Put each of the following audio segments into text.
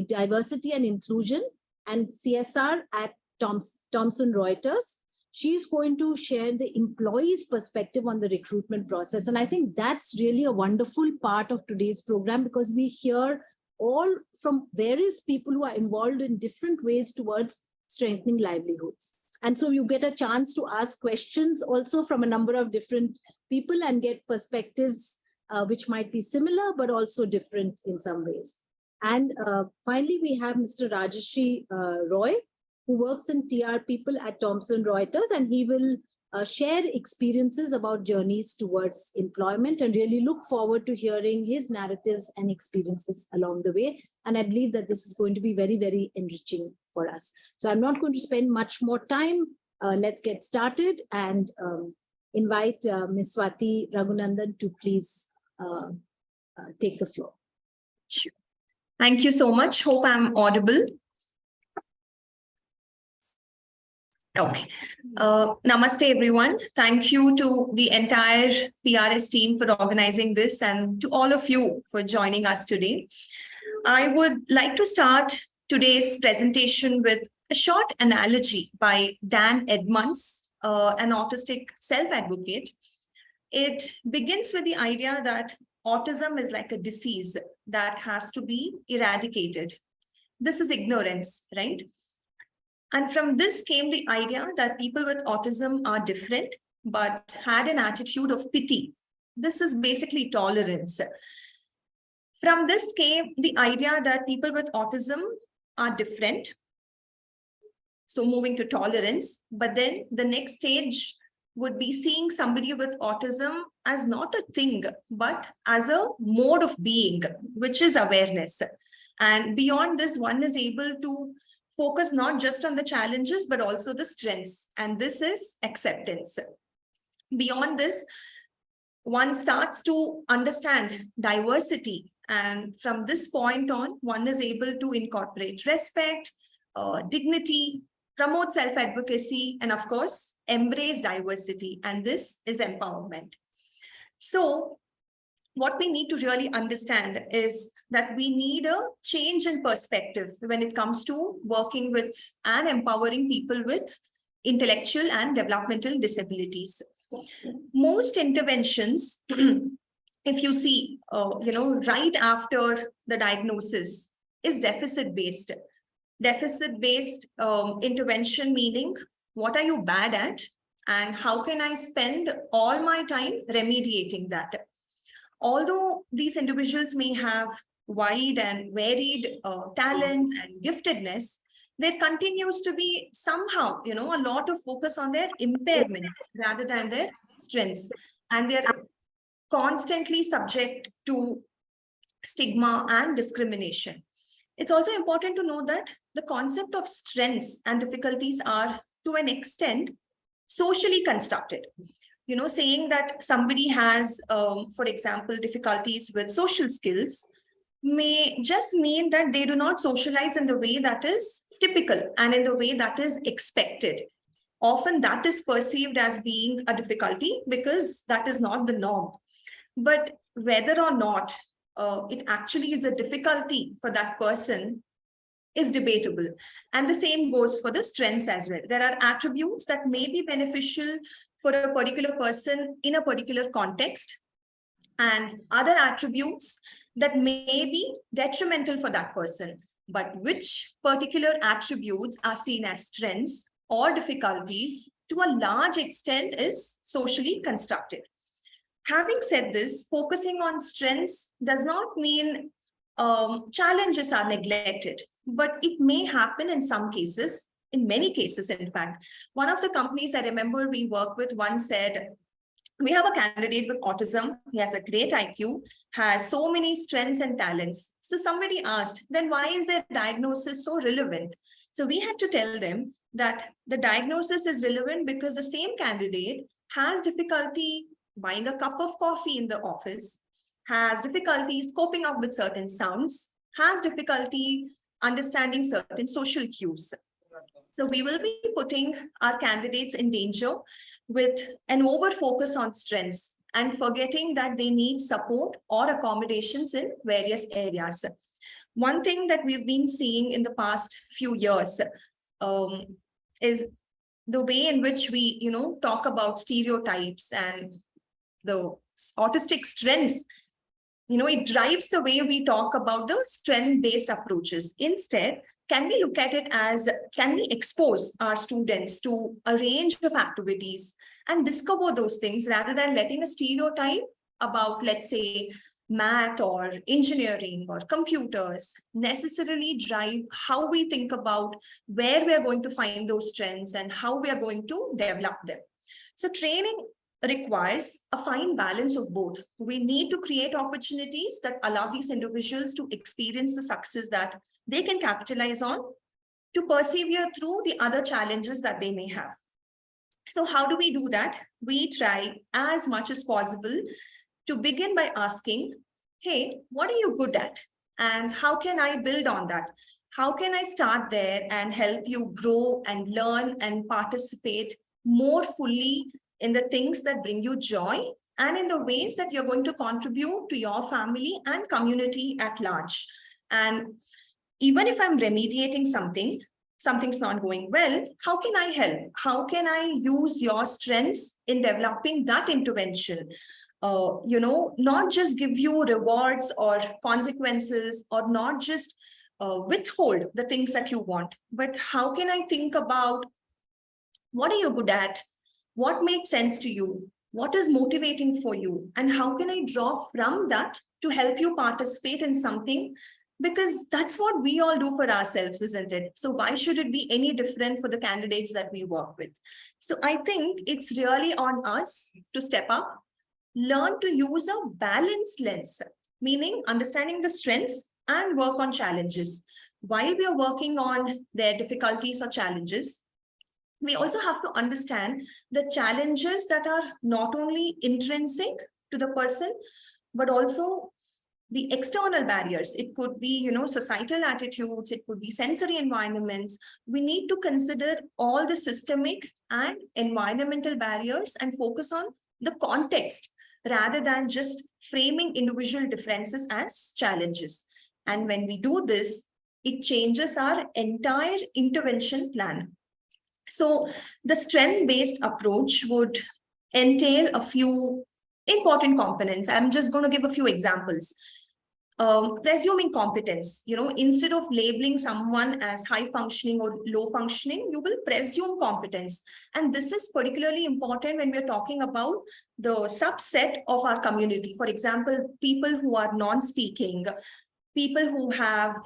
Diversity and Inclusion and CSR at Thomson Reuters. She's going to share the employee's perspective on the recruitment process. And I think that's really a wonderful part of today's program, because we hear all from various people who are involved in different ways towards strengthening livelihoods. And so you get a chance to ask questions also from a number of different people and get perspectives which might be similar, but also different in some ways. And finally, we have Mr. Rajeshri Roy, who works in TR People at Thomson Reuters, and he will share experiences about journeys towards employment, and really look forward to hearing his narratives and experiences along the way. And I believe that this is going to be very, very enriching for us. So I'm not going to spend much more time. Let's get started and invite Ms. Swati Raghunandan to please take the floor. Sure. Thank you so much. Hope I'm audible. Okay. Namaste, everyone. Thank you to the entire PRS team for organizing this, and to all of you for joining us today. I would like to start today's presentation with a short analogy by Dan Edmonds, an autistic self-advocate. It begins with the idea that autism is like a disease that has to be eradicated. This is ignorance, right? And from this came the idea that people with autism are different, but had an attitude of pity. This is basically tolerance. From this came the idea that people with autism are different. So moving to tolerance, but then the next stage would be seeing somebody with autism as not a thing, but as a mode of being, which is awareness. And beyond this, one is able to focus not just on the challenges, but also the strengths. And this is acceptance. Beyond this, one starts to understand diversity. And from this point on, one is able to incorporate respect, dignity, promote self-advocacy, and of course, embrace diversity. And this is empowerment. So what we need to really understand is that we need a change in perspective when it comes to working with and empowering people with intellectual and developmental disabilities. Most interventions, if you see, right after the diagnosis, is deficit-based. Deficit-based intervention meaning, what are you bad at? And how can I spend all my time remediating that? Although these individuals may have wide and varied talents and giftedness, there continues to be somehow, a lot of focus on their impairments rather than their strengths. And they're constantly subject to stigma and discrimination. It's also important to know that the concept of strengths and difficulties are, to an extent, socially constructed. Saying that somebody has, for example, difficulties with social skills may just mean that they do not socialize in the way that is typical and in the way that is expected. Often that is perceived as being a difficulty because that is not the norm. But whether or not it actually is a difficulty for that person is debatable. And the same goes for the strengths as well. There are attributes that may be beneficial for a particular person in a particular context, and other attributes that may be detrimental for that person. But which particular attributes are seen as strengths or difficulties to a large extent is socially constructed. Having said this, focusing on strengths does not mean challenges are neglected, but it may happen in some cases, in many cases, in fact. One of the companies I remember we worked with once said, we have a candidate with autism, he has a great IQ, has so many strengths and talents. So somebody asked, then why is their diagnosis so relevant? So we had to tell them that the diagnosis is relevant because the same candidate has difficulty buying a cup of coffee in the office, has difficulties coping up with certain sounds, has difficulty understanding certain social cues. So we will be putting our candidates in danger with an over focus on strengths and forgetting that they need support or accommodations in various areas. one thing that we've been seeing in the past few years is the way in which we, talk about stereotypes and the autistic strengths. It drives the way we talk about the strength-based approaches. Instead, can we look at it as, can we expose our students to a range of activities and discover those things rather than letting a stereotype about, let's say, math or engineering or computers necessarily drive how we think about where we are going to find those strengths and how we are going to develop them. So training requires a fine balance of both. We need to create opportunities that allow these individuals to experience the success that they can capitalize on, to persevere through the other challenges that they may have. So how do we do that? We try as much as possible to begin by asking, hey, what are you good at? And how can I build on that? How can I start there and help you grow and learn and participate more fully in the things that bring you joy and in the ways that you're going to contribute to your family and community at large. And even if I'm remediating something's not going well, how can I help? How can I use your strengths in developing that intervention? Not just give you rewards or consequences, or not just withhold the things that you want, but how can I think about what are you good at? What makes sense to you? What is motivating for you? And how can I draw from that to help you participate in something? Because that's what we all do for ourselves, isn't it? So why should it be any different for the candidates that we work with? So I think it's really on us to step up, learn to use a balanced lens, meaning understanding the strengths and work on challenges. While we are working on their difficulties or challenges, we also have to understand the challenges that are not only intrinsic to the person, but also the external barriers. It could be, societal attitudes, it could be sensory environments. We need to consider all the systemic and environmental barriers and focus on the context rather than just framing individual differences as challenges. And when we do this, it changes our entire intervention plan. So the strength-based approach would entail a few important components. I'm just going to give a few examples. Presuming competence, instead of labeling someone as high functioning or low functioning, you will presume competence. And this is particularly important when we're talking about the subset of our community. For example, people who are non-speaking, people who have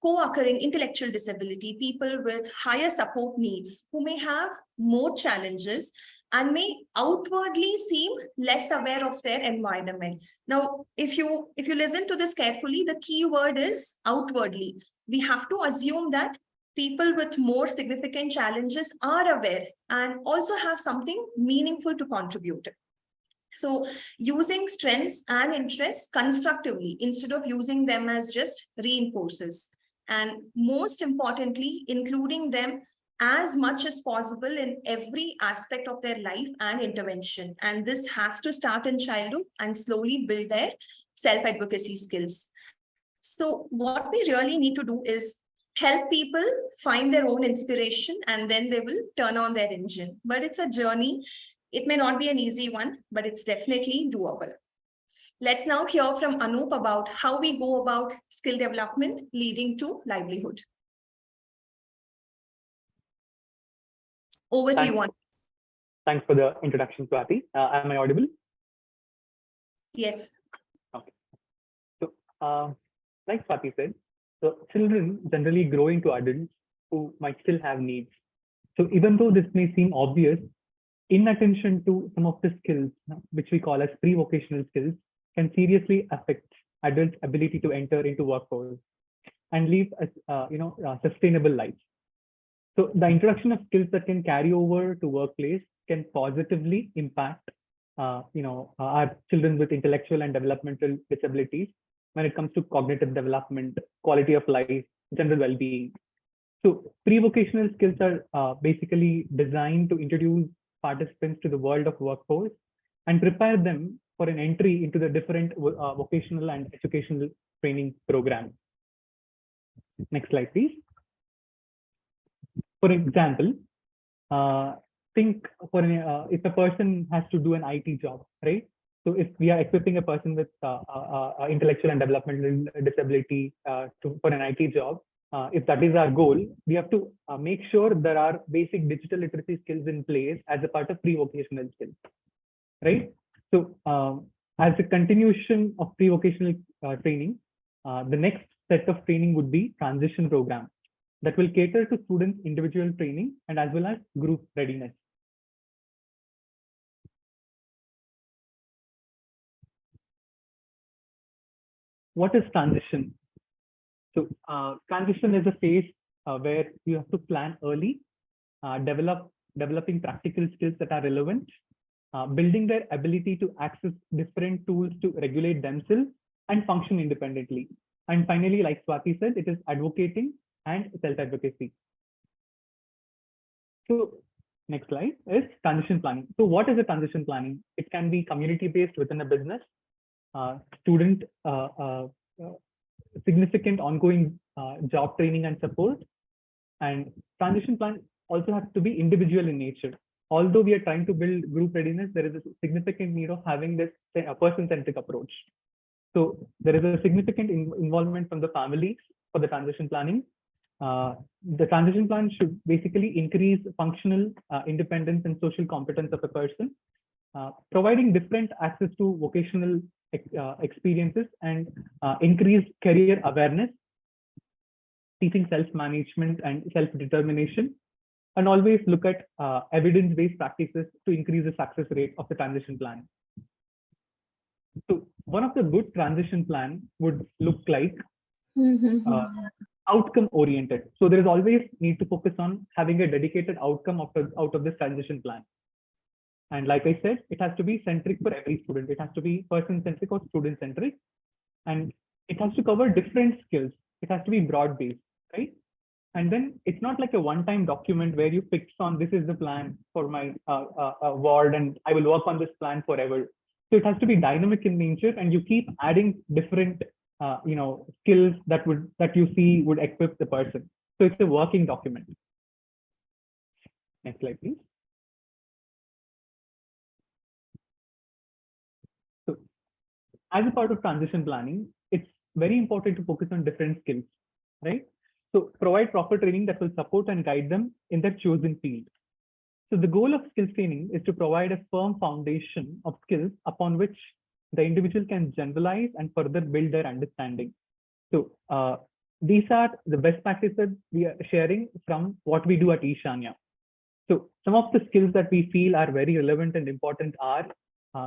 co-occurring intellectual disability, people with higher support needs, who may have more challenges and may outwardly seem less aware of their environment. Now, if you listen to this carefully, the key word is outwardly. We have to assume that people with more significant challenges are aware and also have something meaningful to contribute. So using strengths and interests constructively instead of using them as just reinforcers. And most importantly, including them as much as possible in every aspect of their life and intervention. And this has to start in childhood and slowly build their self-advocacy skills. So what we really need to do is help people find their own inspiration, and then they will turn on their engine. But it's a journey. It may not be an easy one, but it's definitely doable. Let's now hear from Anup about how we go about skill development leading to livelihood. Over to you, Anup. Thanks for the introduction, Swati. Am I audible? Yes. Okay. So, like Swati said, so children generally grow into adults who might still have needs. So even though this may seem obvious, inattention to some of the skills, which we call as pre-vocational skills, can seriously affect adults' ability to enter into workforce and live a sustainable life. So the introduction of skills that can carry over to workplace can positively impact our children with intellectual and developmental disabilities when it comes to cognitive development, quality of life, general well-being. So pre-vocational skills are basically designed to introduce participants to the world of workforce and prepare them for an entry into the different vocational and educational training programs. Next slide, please. For example, think if a person has to do an IT job, right? So if we are equipping a person with intellectual and developmental disability for an IT job, if that is our goal, we have to make sure there are basic digital literacy skills in place as a part of pre-vocational skills, right? So as a continuation of pre-vocational training, the next set of training would be transition program that will cater to students' individual training and as well as group readiness. What is transition? So transition is a phase where you have to plan early, developing practical skills that are relevant, building their ability to access different tools to regulate themselves and function independently. And finally, like Swati said, it is advocating and self-advocacy. So next slide is transition planning. So what is a transition planning? It can be community-based within a business, student significant ongoing job training and support. And transition plan also has to be individual in nature. Although we are trying to build group readiness, there is a significant need of having this person-centric approach. So there is a significant involvement from the families for the transition planning. The transition plan should basically increase functional independence and social competence of a person, providing different access to vocational experiences and increased career awareness, teaching self-management and self-determination, and always look at evidence-based practices to increase the success rate of the transition plan. So one of the good transition plan would look like outcome oriented. So there is always need to focus on having a dedicated outcome out of this transition plan. And like I said, it has to be centric for every student. It has to be person-centric or student-centric. And it has to cover different skills. It has to be broad-based, right? And then it's not like a one-time document where you fix on this is the plan for my ward and I will work on this plan forever. So it has to be dynamic in nature and you keep adding different skills that you see would equip the person. So it's a working document. Next slide, please. So as a part of transition planning, it's very important to focus on different skills, right? So provide proper training that will support and guide them in their chosen field. So the goal of skills training is to provide a firm foundation of skills upon which the individual can generalize and further build their understanding. So these are the best practices we are sharing from what we do at Ishanya. So some of the skills that we feel are very relevant and important are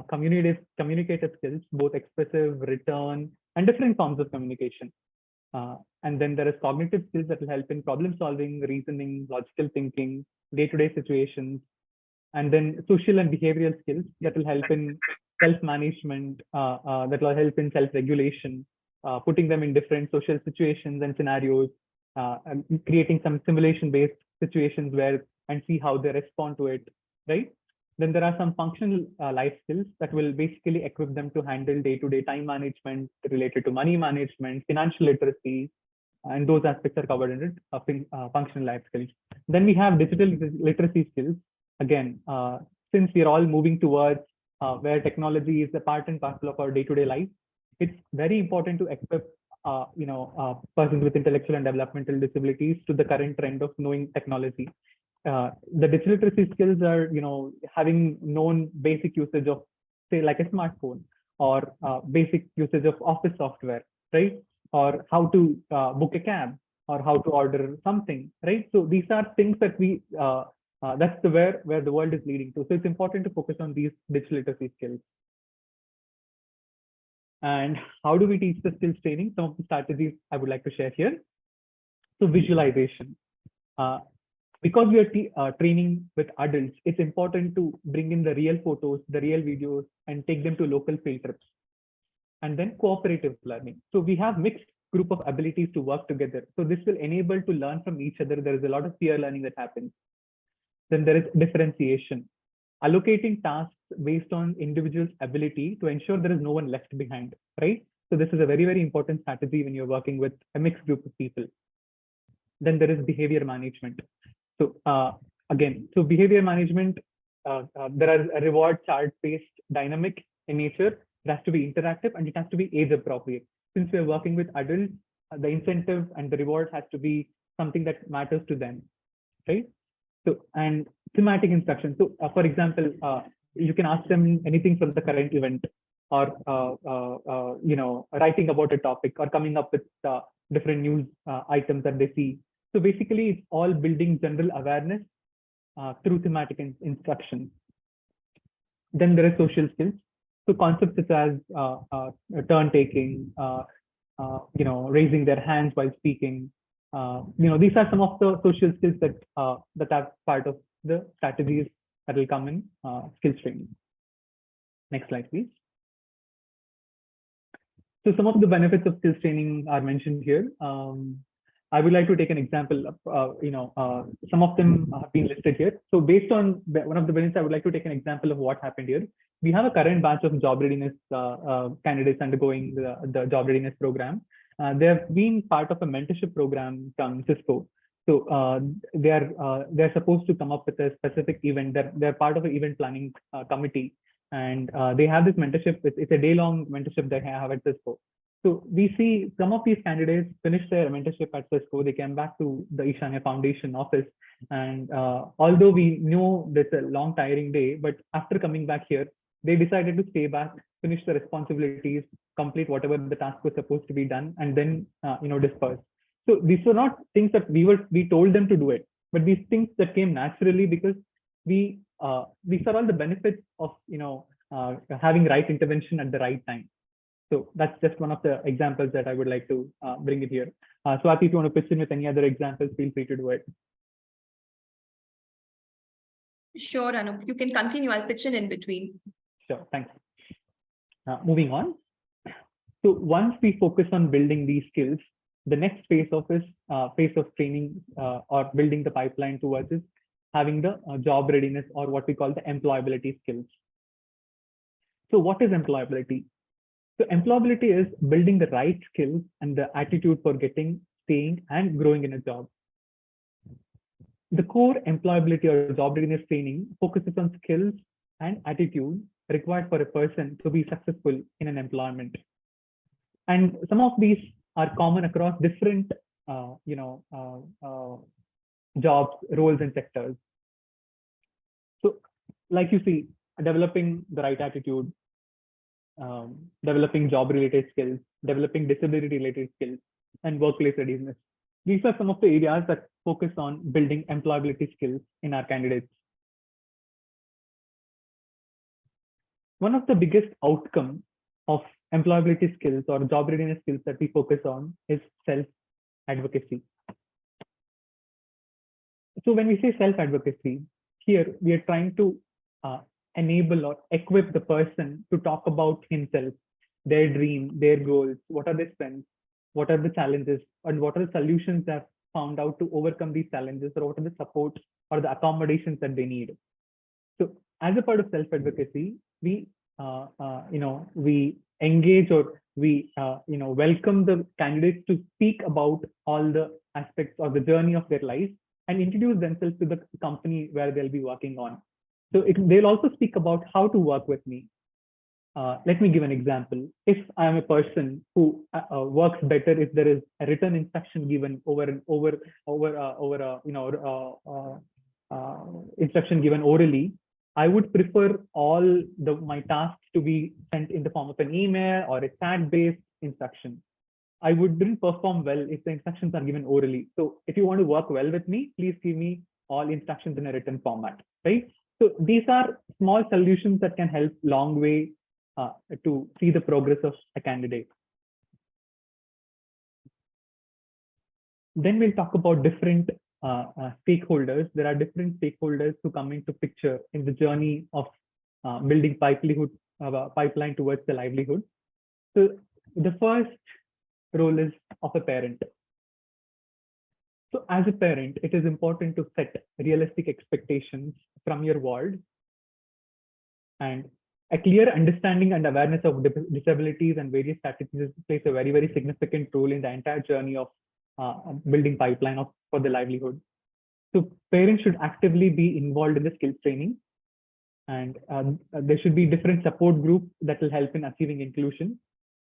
communicative skills, both expressive, written, and different forms of communication. And then there is cognitive skills that will help in problem solving, reasoning, logical thinking, day-to-day situations, and then social and behavioral skills that will help in self-management, that will help in self-regulation, putting them in different social situations and scenarios, and creating some simulation-based situations and see how they respond to it, right? Then there are some functional life skills that will basically equip them to handle day-to-day time management related to money management, financial literacy, and those aspects are covered in it, functional life skills. Then we have digital literacy skills. Again, since we're all moving towards where technology is a part and parcel of our day-to-day life, it's very important to equip persons with intellectual and developmental disabilities to the current trend of knowing technology. The digital literacy skills are, having known basic usage of, say, like a smartphone, or basic usage of office software, right? Or how to book a cab, or how to order something, right? So these are things that that's where the world is leading to. So it's important to focus on these digital literacy skills. And how do we teach the skills training? Some of the strategies I would like to share here. So visualization. Because we are training with adults, it's important to bring in the real photos, the real videos, and take them to local field trips. And then cooperative learning. So we have mixed group of abilities to work together. So this will enable to learn from each other. There is a lot of peer learning that happens. Then there is differentiation. Allocating tasks based on individual's ability to ensure there is no one left behind, right? So this is a very, very important strategy when you're working with a mixed group of people. Then there is behavior management. So again, so behavior management, there are a reward chart-based dynamic in nature. It has to be interactive and it has to be age appropriate. Since we're working with adults, the incentive and the reward has to be something that matters to them, right? So, and thematic instruction. So for example, you can ask them anything from the current event, or writing about a topic, or coming up with different news items that they see. So basically, it's all building general awareness through thematic instruction. Then there are social skills. So concepts such as turn taking, raising their hands while speaking. These are some of the social skills that that are part of the strategies that will come in skills training. Next slide, please. So some of the benefits of skills training are mentioned here. I would like to take an example of, some of them have been listed here. So based on one of the benefits, I would like to take an example of what happened here. We have a current batch of job readiness candidates undergoing the job readiness program. They have been part of a mentorship program from Cisco. So they're supposed to come up with a specific event. They're part of an event planning committee, and they have this mentorship. It's a day-long mentorship they have at Cisco. So we see some of these candidates finish their mentorship at Cisco. They came back to the Ishanya Foundation office, and although we know that's a long, tiring day, but after coming back here, they decided to stay back, finish the responsibilities, complete whatever the task was supposed to be done, and then disperse. So these were not things that we told them to do it, but these things that came naturally because we saw all the benefits of having right intervention at the right time. So that's just one of the examples that I would like to bring it here. Swati, if you want to pitch in with any other examples, feel free to do it. Sure, Anup, you can continue. I'll pitch in between. Sure, thanks. Moving on. So once we focus on building these skills, the next phase of training or building the pipeline towards is having the job readiness, or what we call the employability skills. So what is employability? So employability is building the right skills and the attitude for getting, staying, and growing in a job. The core employability or job readiness training focuses on skills and attitude required for a person to be successful in an employment. And some of these are common across different jobs, roles, and sectors. So like you see, developing the right attitude, developing job-related skills, developing disability-related skills, and workplace readiness. These are some of the areas that focus on building employability skills in our candidates. One of the biggest outcomes of employability skills or job readiness skills that we focus on is self-advocacy. So when we say self-advocacy, here we are trying to enable or equip the person to talk about himself, their dream, their goals, what are their strengths, what are the challenges, and what are the solutions they have found out to overcome these challenges, or what are the support or the accommodations that they need. So as a part of self-advocacy, we engage, or we welcome the candidates to speak about all the aspects of the journey of their life and introduce themselves to the company where they'll be working on. So they'll also speak about how to work with me. Let me give an example. If I'm a person who works better if there is a written instruction given instruction given orally, I would prefer all my tasks to be sent in the form of an email or a chat-based instruction. I wouldn't perform well if the instructions are given orally. So if you want to work well with me, please give me all instructions in a written format, right? So these are small solutions that can help long way to see the progress of a candidate. Then we'll talk about different stakeholders. There are different stakeholders who come into picture in the journey of building pipeline towards the livelihood. So the first role is of a parent. So as a parent, it is important to set realistic expectations from your ward, and a clear understanding and awareness of disabilities and various strategies plays a very, very significant role in the entire journey of building pipeline for the livelihood. So parents should actively be involved in the skills training, and there should be different support groups that will help in achieving inclusion.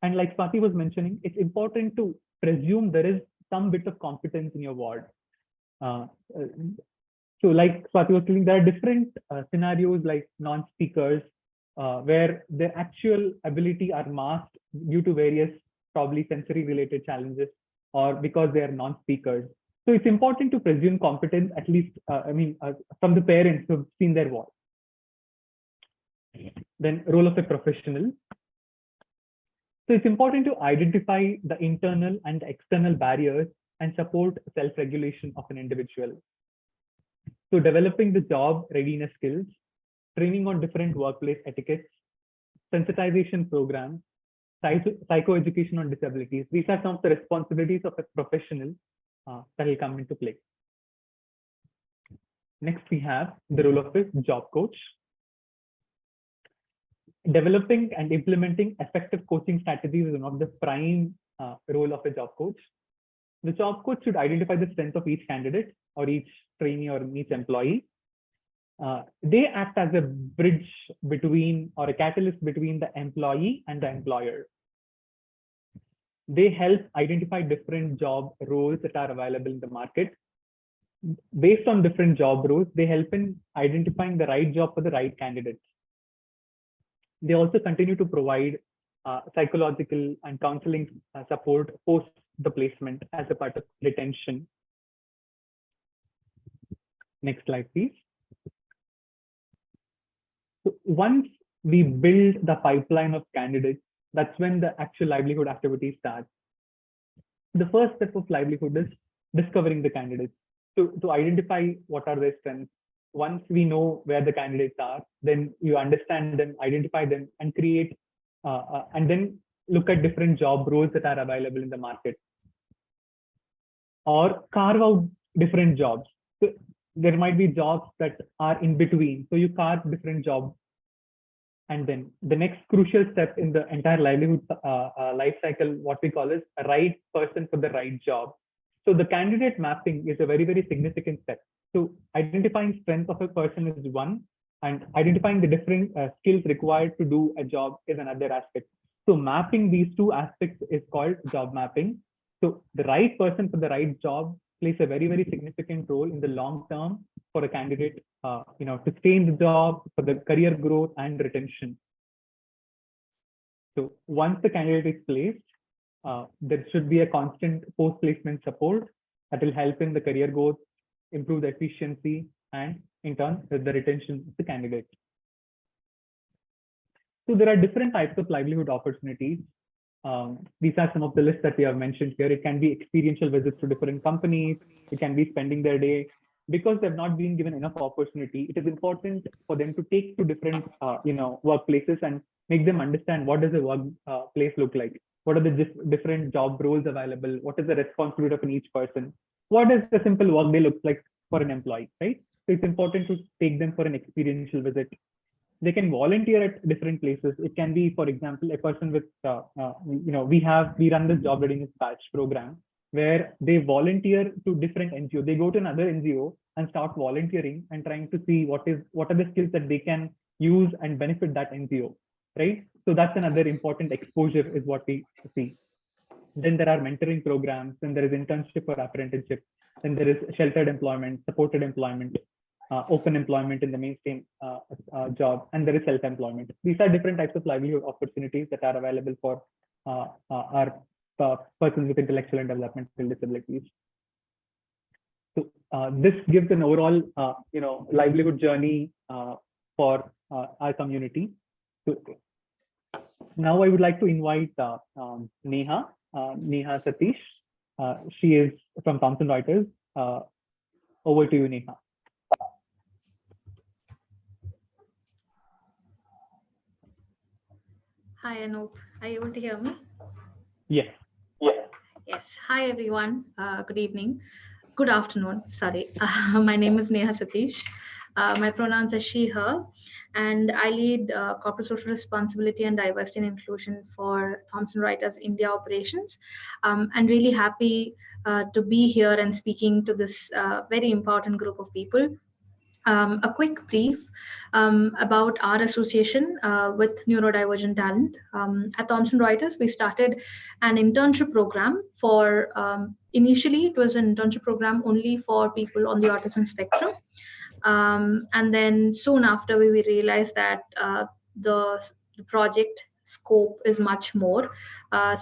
And like Swati was mentioning, it's important to presume there is some bit of competence in your ward. So like Swati was telling, there are different scenarios like non-speakers where their actual ability are masked due to various probably sensory related challenges or because they are non-speakers. So it's important to presume competence, at least, from the parents who've seen their ward. Then role of a professional. So it's important to identify the internal and external barriers and support self-regulation of an individual. So developing the job readiness skills, training on different workplace etiquettes, sensitization programs, psychoeducation on disabilities. These are some of the responsibilities of a professional that will come into play. Next, we have the role of a job coach. Developing and implementing effective coaching strategies is one of the prime role of a job coach. The job coach should identify the strength of each candidate or each trainee or each employee. They act as a bridge between or a catalyst between the employee and the employer. They help identify different job roles that are available in the market. Based on different job roles, they help in identifying the right job for the right candidates. They also continue to provide psychological and counseling support post the placement as a part of retention. Next slide, please. So once we build the pipeline of candidates, that's when the actual livelihood activity starts. The first step of livelihood is discovering the candidates. To identify what are their strengths. Once we know where the candidates are, then you understand them, identify them, and create, and then look at different job roles that are available in the market. Or carve out different jobs. So there might be jobs that are in between. So you carve different jobs. And then the next crucial step in the entire livelihood life cycle, what we call is a right person for the right job. So the candidate mapping is a very, very significant step. So identifying strength of a person is one, and identifying the different skills required to do a job is another aspect. So mapping these two aspects is called job mapping. So the right person for the right job plays a very, very significant role in the long term for a candidate, to stay in the job, for the career growth and retention. So once the candidate is placed, there should be a constant post-placement support that will help in the career growth, improve the efficiency, and in turn, the retention of the candidate. So there are different types of livelihood opportunities. These are some of the lists that we have mentioned here. It can be experiential visits to different companies. It can be spending their day. Because they've not been given enough opportunity, it is important for them to take to different, workplaces and make them understand what does a workplace look like. What are the different job roles available? What is the responsibility of each person? What does the simple workday look like for an employee, right? So it's important to take them for an experiential visit. They can volunteer at different places. It can be, for example, a person with, we run this job readiness patch program where they volunteer to different NGO. They go to another NGO and start volunteering and trying to see what are the skills that they can use and benefit that NGO, right? So that's another important exposure is what we see. Then there are mentoring programs, then there is internship or apprenticeship, then there is sheltered employment, supported employment, open employment in the mainstream job, and there is self-employment. These are different types of livelihood opportunities that are available for our persons with intellectual and developmental disabilities. So this gives an overall, livelihood journey for our community. So now I would like to invite Neha Satish. She is from Thomson Reuters. Over to you, Neha. Hi, Anup. Are you able to hear me? Yes. Yes. Hi, everyone. Good evening. Good afternoon. Sorry. My name is Neha Satish. My pronouns are she, her, and I lead corporate social responsibility and diversity and inclusion for Thomson Reuters India operations. I'm really happy to be here and speaking to this very important group of people. A quick brief about our association with neurodivergent talent. At Thomson Reuters, we started an internship program for, initially it was an internship program only for people on the autism spectrum. And then soon after, we realized that the project scope is much more.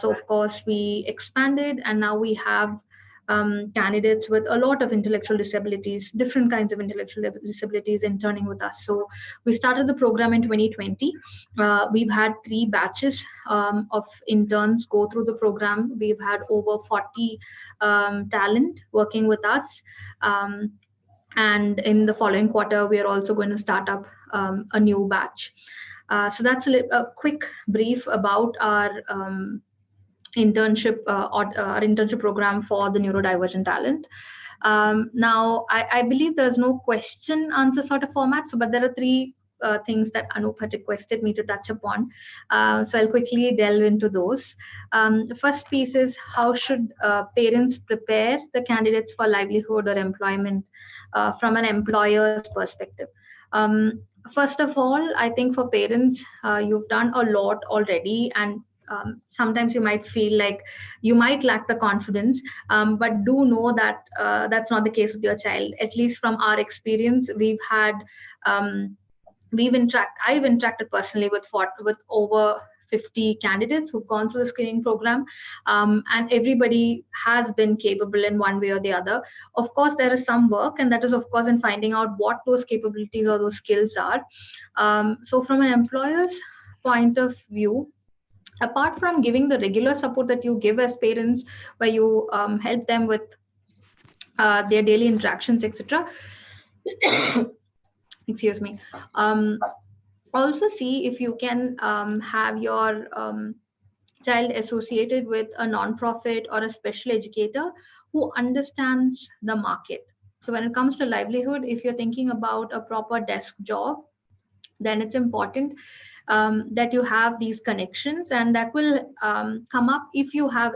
So of course, we expanded, and now we have candidates with a lot of intellectual disabilities, different kinds of intellectual disabilities interning with us. So we started the program in 2020. We've had 3 batches of interns go through the program. We've had over 40 talent working with us. And in the following quarter, we are also going to start up a new batch. So that's a quick brief about our internship program for the neurodivergent talent. Now, I believe there's no question answer sort of format, but there are 3 things that Anup had requested me to touch upon. So I'll quickly delve into those. The first piece is, how should parents prepare the candidates for livelihood or employment from an employer's perspective? First of all, I think for parents, you've done a lot already, and sometimes you might feel like you might lack the confidence, but do know that that's not the case with your child. At least from our experience, I've interacted personally with over 50 candidates who've gone through the screening program, and everybody has been capable in one way or the other. Of course, there is some work, and that is, of course, in finding out what those capabilities or those skills are. So from an employer's point of view, apart from giving the regular support that you give as parents, where you help them with their daily interactions, etc. Excuse me. Also see if you can have your child associated with a non-profit or a special educator who understands the market. So when it comes to livelihood, if you're thinking about a proper desk job, then it's important that you have these connections, and that will come up if you have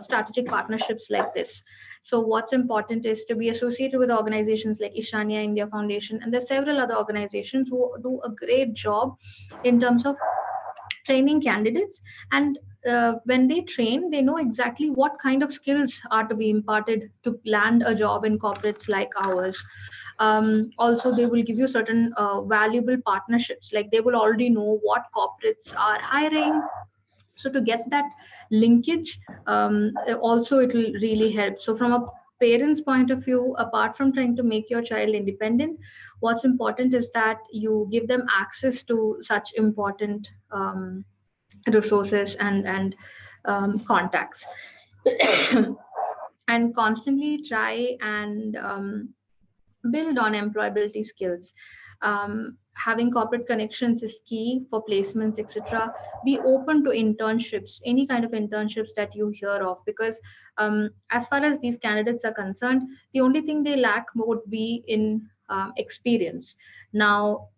strategic partnerships like this. So what's important is to be associated with organizations like Ishanya India Foundation, and there's several other organizations who do a great job in terms of training candidates. And when they train, they know exactly what kind of skills are to be imparted to land a job in corporates like ours. Also, they will give you certain valuable partnerships, like they will already know what corporates are hiring. So to get that linkage, also it will really help. So from a parent's point of view, apart from trying to make your child independent, what's important is that you give them access to such important resources and contacts. And constantly try and build on employability skills. Having corporate connections is key for placements, etc. Be open to internships, any kind of internships that you hear of, because as far as these candidates are concerned, the only thing they lack would be in experience. Now,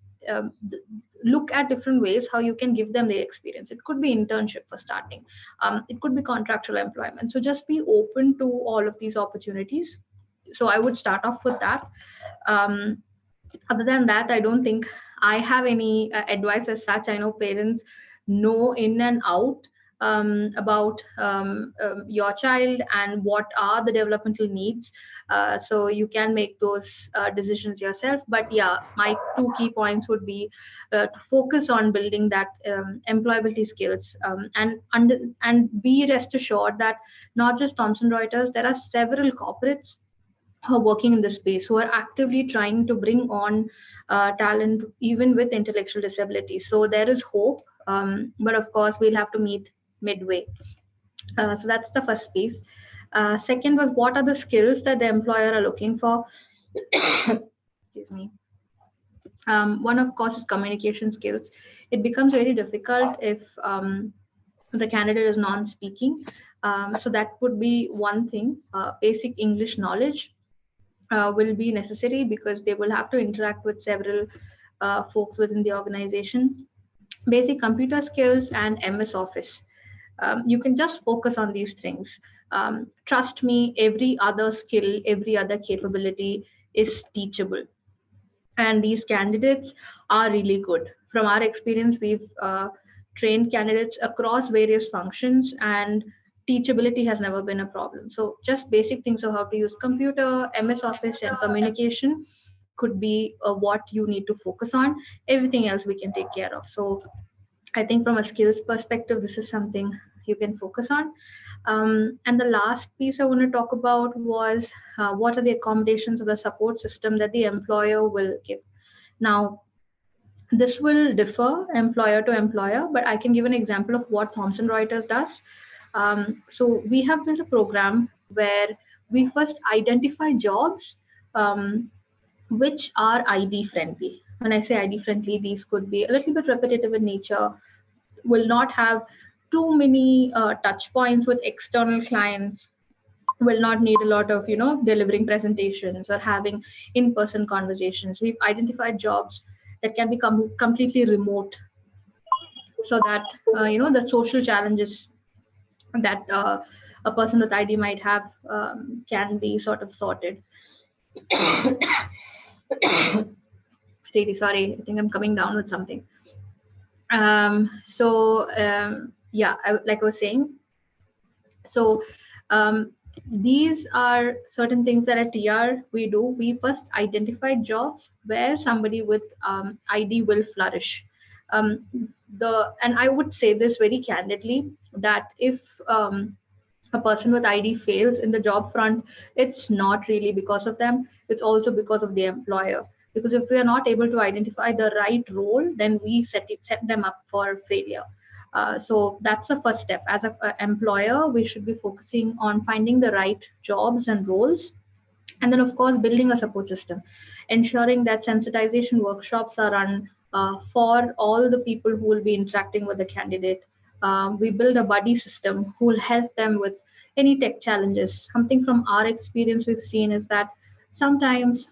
look at different ways how you can give them their experience. It could be internship for starting. It could be contractual employment. So just be open to all of these opportunities. So I would start off with that. Other than that, I don't think I have any advice as such. I know parents know in and out about your child and what are the developmental needs. So you can make those decisions yourself. But yeah, my 2 key points would be to focus on building that employability skills, and be rest assured that not just Thomson Reuters, there are several corporates who are working in this space, who are actively trying to bring on talent even with intellectual disabilities. So there is hope, but of course we'll have to meet midway. So that's the first piece. Second was, what are the skills that the employer are looking for? Excuse me. One, of course, is communication skills. It becomes very difficult if the candidate is non-speaking. So that would be one thing, basic English knowledge. will be necessary because they will have to interact with several folks within the organization. Basic computer skills and MS Office. You can just focus on these things. Trust me, every other skill, every other capability is teachable. And these candidates are really good. From our experience, we've trained candidates across various functions, and teachability has never been a problem. So just basic things of how to use computer, MS Office, and communication could be what you need to focus on. Everything else we can take care of. So I think from a skills perspective, this is something you can focus on. And the last piece I want to talk about was what are the accommodations or the support system that the employer will give. Now, this will differ employer to employer, but I can give an example of what Thomson Reuters does. So we have built a program where we first identify jobs which are ID friendly. When I say ID friendly, these could be a little bit repetitive in nature, will not have too many touch points with external clients, will not need a lot of delivering presentations or having in-person conversations. We've identified jobs that can be completely remote, so that the social challenges that a person with ID might have can be sort of sorted. Really sorry, I think I'm coming down with something. Like I was saying, so these are certain things that at TR we do. We first identify jobs where somebody with ID will flourish. And I would say this very candidly, that if a person with ID fails in the job front, it's not really because of them, it's also because of the employer. Because if we are not able to identify the right role, then we set them up for failure. So that's the first step. As an employer, we should be focusing on finding the right jobs and roles. And then, of course, building a support system, ensuring that sensitization workshops are run for all the people who will be interacting with the candidate. We build a buddy system who will help them with any tech challenges. Something from our experience we've seen is that sometimes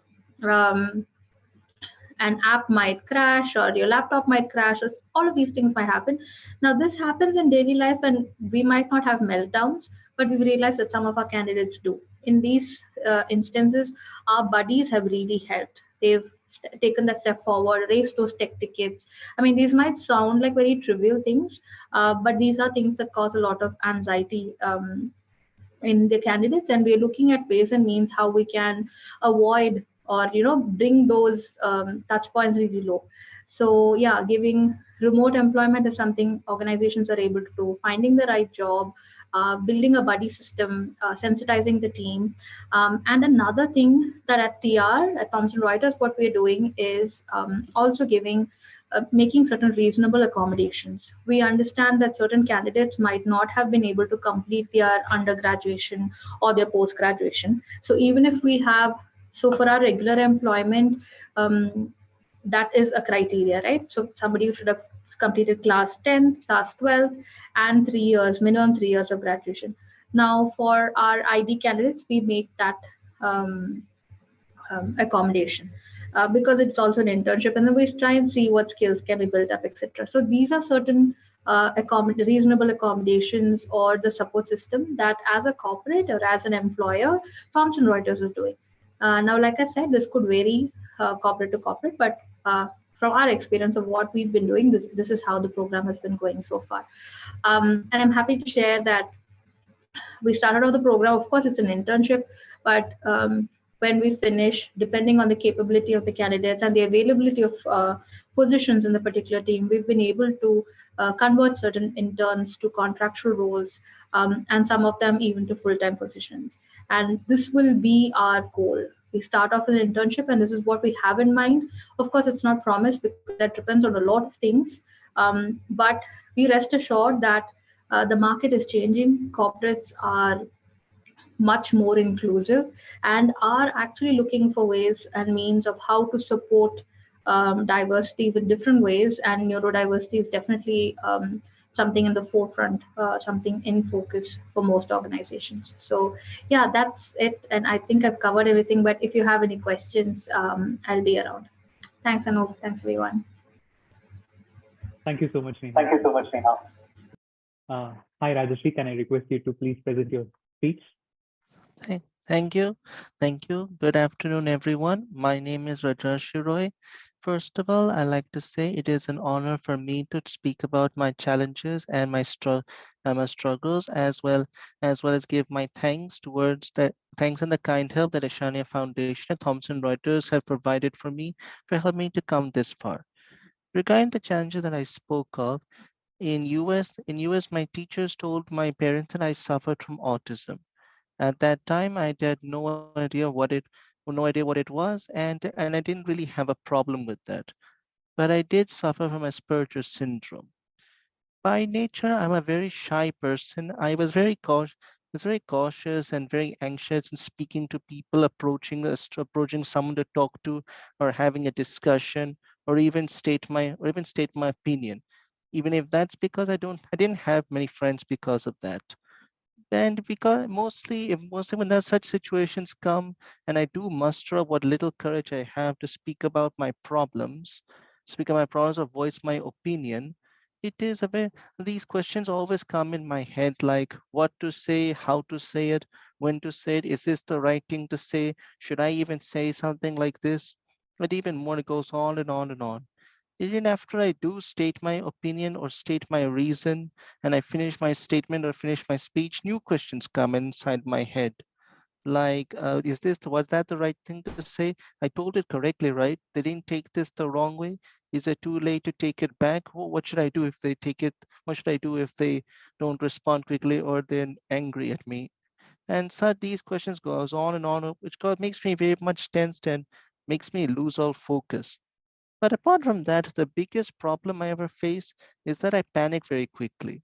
an app might crash or your laptop might crash, or all of these things might happen. Now, this happens in daily life and we might not have meltdowns, but we've realized that some of our candidates do. In these instances, our buddies have really helped. They've taken that step forward, raised those tech tickets. I mean, these might sound like very trivial things, but these are things that cause a lot of anxiety in the candidates, and we're looking at ways and means how we can avoid or bring those touch points really low. So yeah, giving remote employment is something organizations are able to do. Finding the right job, building a buddy system, sensitizing the team. And another thing that at TR, at Thomson Reuters, what we're doing is also making certain reasonable accommodations. We understand that certain candidates might not have been able to complete their undergraduation or their post-graduation. So even if we have, for our regular employment, that is a criteria, right? So somebody should have completed class 10th, class 12th, and 3 years, minimum 3 years of graduation. Now, for our ID candidates, we make that accommodation because it's also an internship, and then we try and see what skills can be built up, etc. So these are certain reasonable accommodations or the support system that as a corporate or as an employer, Thomson Reuters is doing. Now, like I said, this could vary corporate to corporate, but from our experience of what we've been doing, this is how the program has been going so far. And I'm happy to share that we started off the program. Of course, it's an internship, but when we finish, depending on the capability of the candidates and the availability of positions in the particular team, we've been able to convert certain interns to contractual roles, and some of them even to full-time positions. And this will be our goal. We start off an internship, and this is what we have in mind. Of course, it's not promised because that depends on a lot of things, but we rest assured that the market is changing. Corporates are much more inclusive and are actually looking for ways and means of how to support diversity in different ways, and neurodiversity is definitely something in the forefront, something in focus for most organizations. So yeah, that's it. And I think I've covered everything, but if you have any questions, I'll be around. Thanks, Anup. Thanks, everyone. Thank you so much, Neha. Thank you so much, Neha. Hi, Rajashri. Can I request you to please present your speech? Thank you. Thank you. Good afternoon, everyone. My name is Rajarshi Roy. First of all, I'd like to say it is an honor for me to speak about my challenges and my struggles, as well as give my thanks towards the thanks and the kind help that Ishanya Foundation and Thomson Reuters have provided for me for helping me to come this far. Regarding the challenges that I spoke of, in US, my teachers told my parents that I suffered from autism. At that time, I had no idea what it was, and I didn't really have a problem with that. But I did suffer from Asperger's syndrome. By nature, I'm a very shy person. I was very cautious and very anxious in speaking to people, approaching someone to talk to, or having a discussion, or even state my opinion. Even if that's because I didn't have many friends because of that. And because mostly when there's such situations come and I do muster up what little courage I have to speak about my problems or voice my opinion, it is a very these questions always come in my head, like what to say, how to say it, when to say it, is this the right thing to say? Should I even say something like this? But even more, it goes on and on and on. Even after I do state my opinion or state my reason, and I finish my statement or finish my speech, new questions come inside my head. Like, was that the right thing to say? I told it correctly, right? They didn't take this the wrong way. Is it too late to take it back? What should I do if they take it? What should I do if they don't respond quickly or they're angry at me? And so these questions goes on and on, makes me very much tensed and makes me lose all focus. But apart from that, the biggest problem I ever face is that I panic very quickly.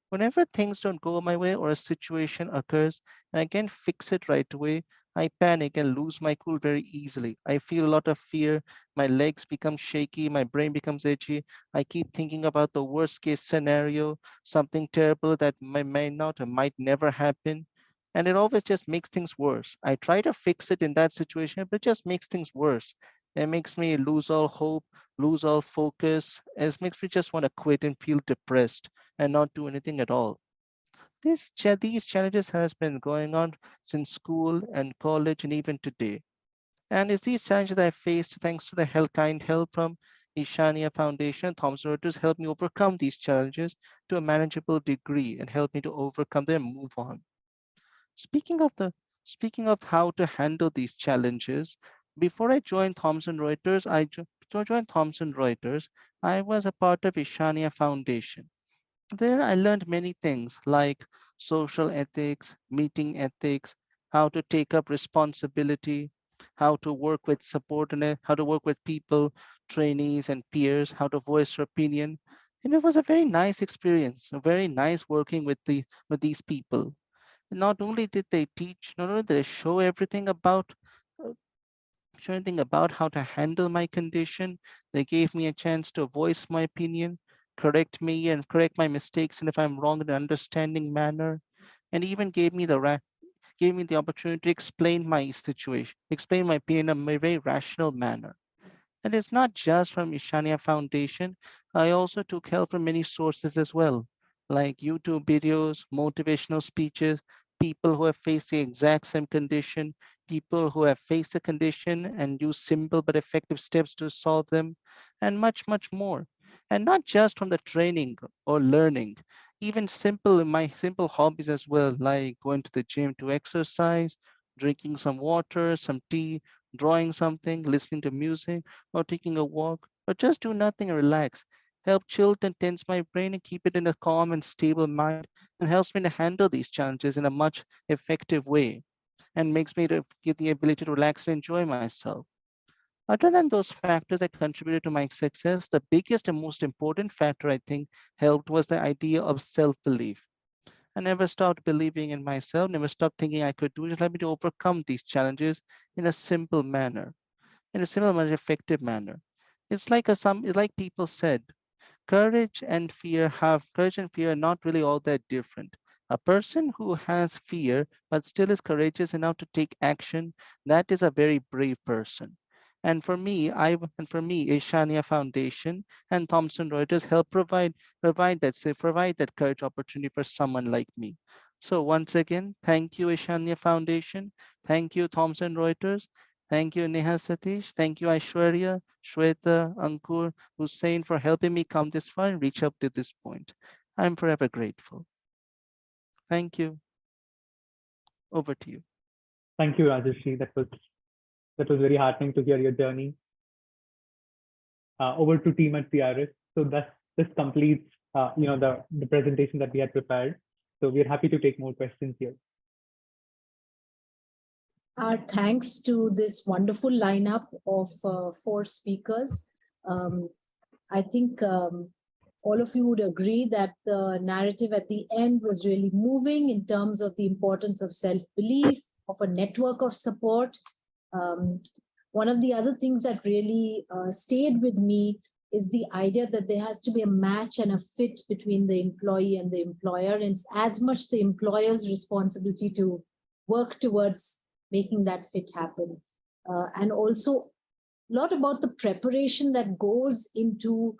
Whenever things don't go my way or a situation occurs and I can't fix it right away, I panic and lose my cool very easily. I feel a lot of fear, my legs become shaky, my brain becomes itchy. I keep thinking about the worst case scenario, something terrible that may not or might never happen. And it always just makes things worse. I try to fix it in that situation, but it just makes things worse. It makes me lose all hope, lose all focus. It makes me just want to quit and feel depressed and not do anything at all. These challenges has been going on since school and college and even today. And it's these challenges that I faced thanks to the kind help from Ishania Foundation, Thomson Reuters helped me overcome these challenges to a manageable degree and help me to overcome them and move on. Speaking of the Speaking of how to handle these challenges, before I joined Thomson Reuters, to join Thomson Reuters, I was a part of Ishania Foundation. There, I learned many things like social ethics, meeting ethics, how to take up responsibility, how to work with subordinate, how to work with people, trainees, and peers, how to voice your opinion. And it was a very nice experience, very nice working with these people. Not only did they uh, show anything about how to handle my condition. They gave me a chance to voice my opinion, correct me and correct my mistakes, and if I'm wrong in an understanding manner, and even gave me the opportunity to explain my opinion in a very rational manner. And it's not just from Ishania Foundation. I also took help from many sources as well, like YouTube videos, motivational speeches, people who have faced the exact same condition, people who have faced the condition and use simple but effective steps to solve them, and much, much more. And not just from the training or learning, even my simple hobbies as well, like going to the gym to exercise, drinking some water, some tea, drawing something, listening to music, or taking a walk, or just do nothing and relax. Help chill and tense my brain and keep it in a calm and stable mind, and helps me to handle these challenges in a much effective way, and makes me to get the ability to relax and enjoy myself. Other than those factors that contributed to my success, the biggest and most important factor I think helped was the idea of self-belief. I never stopped believing in myself, never stopped thinking I could do it. Just let me to overcome these challenges in a simple manner, in a simple, effective manner. It's like people said, courage and fear are not really all that different. A person who has fear but still is courageous enough to take action, that is a very brave person. And for me, Ishanya Foundation and Thomson Reuters help provide that courage opportunity for someone like me. So once again, thank you, Ishanya Foundation. Thank you, Thomson Reuters. Thank you, Neha Satish. Thank you, Aishwarya, Shweta, Ankur, Hussein, for helping me come this far and reach up to this point. I'm forever grateful. Thank you. Over to you. Thank you, Rajeshri. That was very heartening to hear your journey. Over to team at PRS. So this completes the presentation that we had prepared. So we're happy to take more questions here. Our thanks to this wonderful lineup of 4 speakers. I think all of you would agree that the narrative at the end was really moving in terms of the importance of self-belief, of a network of support. One of the other things that really stayed with me is the idea that there has to be a match and a fit between the employee and the employer, and it's as much the employer's responsibility to work towards making that fit happen. And also a lot about the preparation that goes into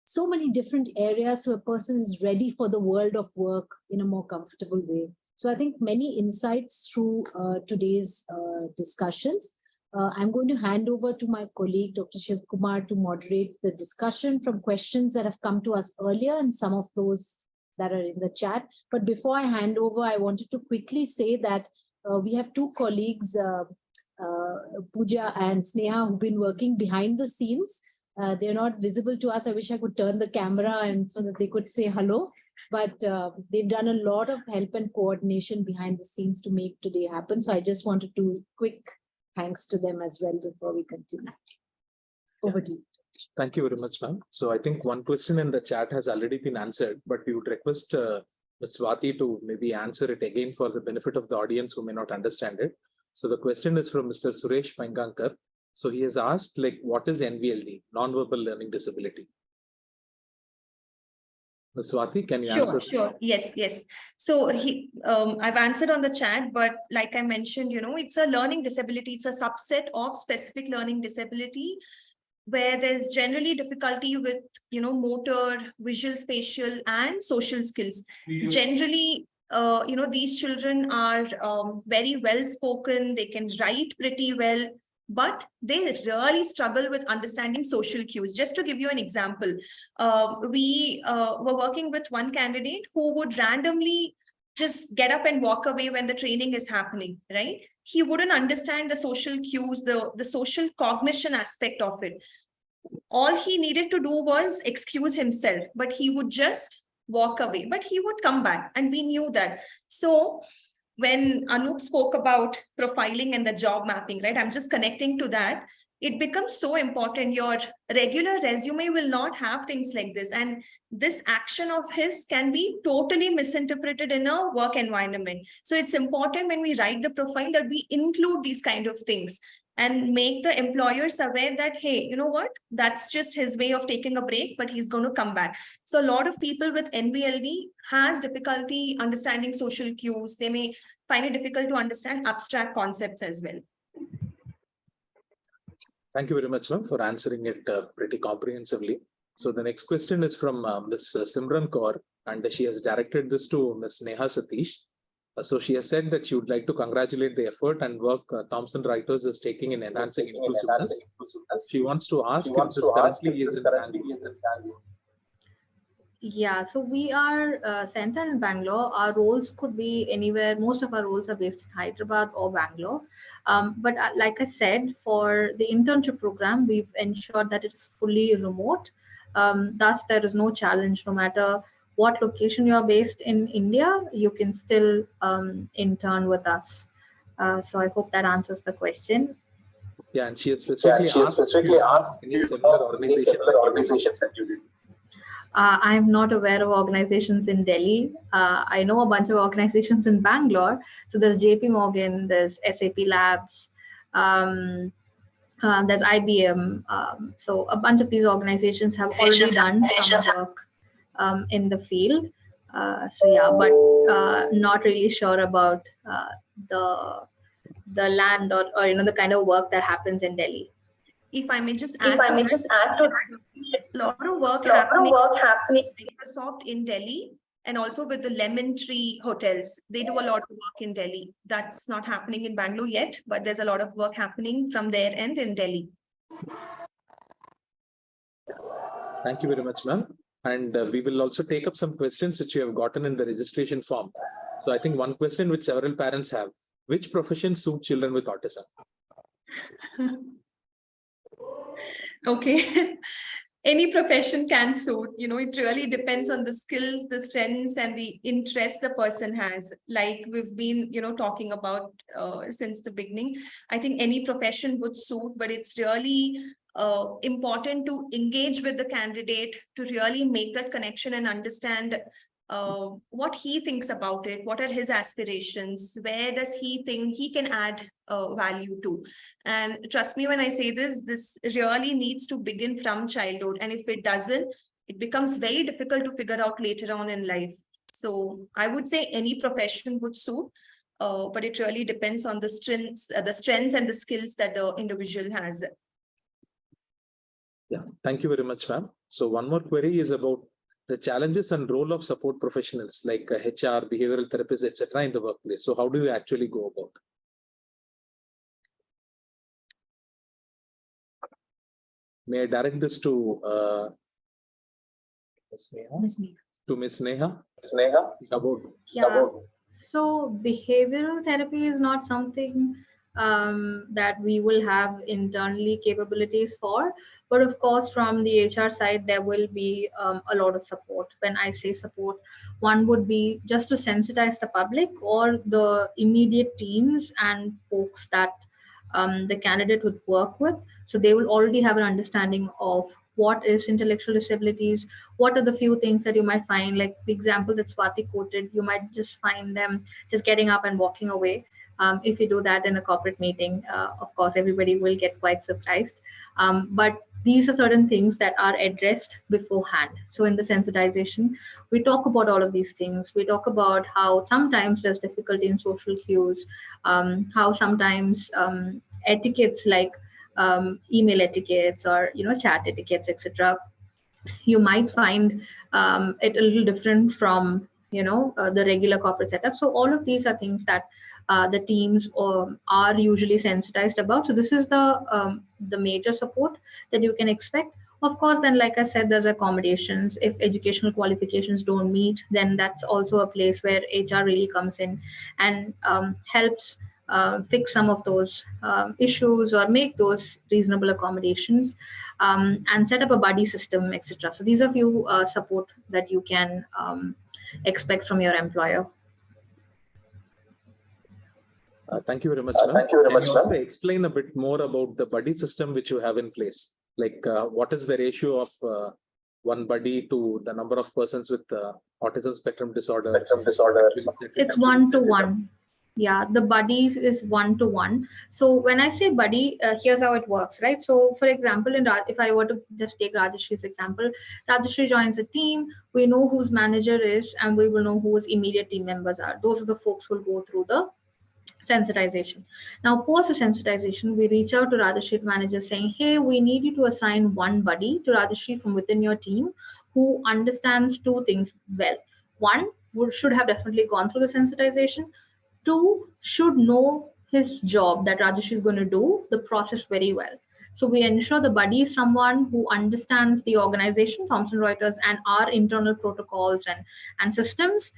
so many different areas so a person is ready for the world of work in a more comfortable way. So I think many insights through today's discussions. I'm going to hand over to my colleague, Dr. Shiv Kumar, to moderate the discussion from questions that have come to us earlier and some of those that are in the chat. But before I hand over, I wanted to quickly say that we have 2 colleagues, Pooja and Sneha, who've been working behind the scenes. They're not visible to us. I wish I could turn the camera and so that they could say hello. But they've done a lot of help and coordination behind the scenes to make today happen. So I just wanted to quick thanks to them as well before we continue. Over to you. Thank you very much, ma'am. So I think one question in the chat has already been answered, but we would request Ms. Swati to maybe answer it again for the benefit of the audience who may not understand it. So the question is from Mr. Suresh Pangankar. So he has asked, like, what is NVLD, non-verbal learning disability? Ms. Swati, can you answer? Sure. Yes. So I've answered on the chat, but like I mentioned, it's a learning disability. It's a subset of specific learning disability where there's generally difficulty with, motor, visual, spatial, and social skills. Generally, these children are very well spoken. They can write pretty well, but they really struggle with understanding social cues. Just to give you an example, we were working with one candidate who would randomly just get up and walk away when the training is happening, right? He wouldn't understand the social cues, the social cognition aspect of it. All he needed to do was excuse himself, but he would just walk away, but he would come back, and we knew that. So when Anup spoke about profiling and the job mapping, right? I'm just connecting to that. It becomes so important. Your regular resume will not have things like this. And this action of his can be totally misinterpreted in a work environment. So it's important when we write the profile that we include these kind of things and make the employers aware that, hey, you know what, that's just his way of taking a break, but he's going to come back. So a lot of people with NVLD has difficulty understanding social cues. They may find it difficult to understand abstract concepts as well. Thank you very much, ma'am, for answering it pretty comprehensively. So the next question is from Ms. Simran Kaur, and she has directed this to Ms. Neha Satish. So she has said that she would like to congratulate the effort and work Thomson Reuters is taking in enhancing inclusiveness. She wants to ask if this currently is in Bangalore. Yeah, so we are centered in Bangalore. Our roles could be anywhere. Most of our roles are based in Hyderabad or Bangalore. But like I said, for the internship program, we've ensured that it's fully remote. Thus, there is no challenge. No matter what location you're based in India, you can still intern with us. So I hope that answers the question. Yeah, and she has specifically asked any similar organizations that you did. I'm not aware of organizations in Delhi. I know a bunch of organizations in Bangalore. So there's JP Morgan, there's SAP Labs, There's IBM. So a bunch of these organizations have already done some work in the field. So yeah, but not really sure about the land or the kind of work that happens in Delhi. If I may just If add I to may that, just add to a lot of work lot of happening work happening. Microsoft in Delhi, and also with the Lemon Tree hotels. They do a lot of work in Delhi. That's not happening in Bangalore yet, but there's a lot of work happening from their end in Delhi. Thank you very much, ma'am. And we will also take up some questions which you have gotten in the registration form. So I think one question which several parents have: which profession suit children with autism? Okay. Any profession can suit, it really depends on the skills, the strengths, and the interest the person has. Like we've been, talking about since the beginning. I think any profession would suit, but it's really important to engage with the candidate to really make that connection and understand what he thinks about it, what are his aspirations, where does he think he can add value to. And trust me when I say this really needs to begin from childhood. And if it doesn't, it becomes very difficult to figure out later on in life. So I would say any profession would suit, but it really depends on the strengths and the skills that the individual has. Yeah, thank you very much, ma'am. So one more query is about the challenges and role of support professionals like HR, behavioral therapists, etc. in the workplace. So how do you actually go about? May I direct this to Ms. Neha? To Ms. Neha? About. So behavioral therapy is not something that we will have internally capabilities for, but of course from the HR side there will be a lot of support. When I say support, one would be just to sensitize the public or the immediate teams and folks that the candidate would work with, so they will already have an understanding of what is intellectual disabilities, what are the few things that you might find, like the example that Swati quoted, you might just find them just getting up and walking away. If you do that in a corporate meeting, of course, everybody will get quite surprised. But these are certain things that are addressed beforehand. So in the sensitization, we talk about all of these things. We talk about how sometimes there's difficulty in social cues, how sometimes etiquettes like email etiquettes or chat etiquettes, etc. You might find it a little different from the regular corporate setup. So all of these are things that the teams are usually sensitized about. So this is the major support that you can expect. Of course, then like I said, there's accommodations. If educational qualifications don't meet, then that's also a place where HR really comes in and helps fix some of those issues or make those reasonable accommodations, and set up a buddy system, etc. So these are few support that you can expect from your employer. Thank you very much, ma'am. Can you also explain a bit more about the buddy system which you have in place? Like what is the ratio of one buddy to the number of persons with autism spectrum disorder? It's 1-to-1. Yeah, the buddies is 1-to-1. So when I say buddy, here's how it works, right? So for example, if I were to just take Rajeshri's example, Rajeshri joins a team, we know whose manager is, and we will know whose immediate team members are. Those are the folks who will go through the sensitization. Now, post the sensitization, we reach out to Rajeshri's manager saying, hey, we need you to assign one buddy to Rajeshri from within your team who understands two things well. One, should have definitely gone through the sensitization. Two, should know his job that Rajeshri is going to do, the process very well. So we ensure the buddy is someone who understands the organization, Thomson Reuters, and our internal protocols and systems,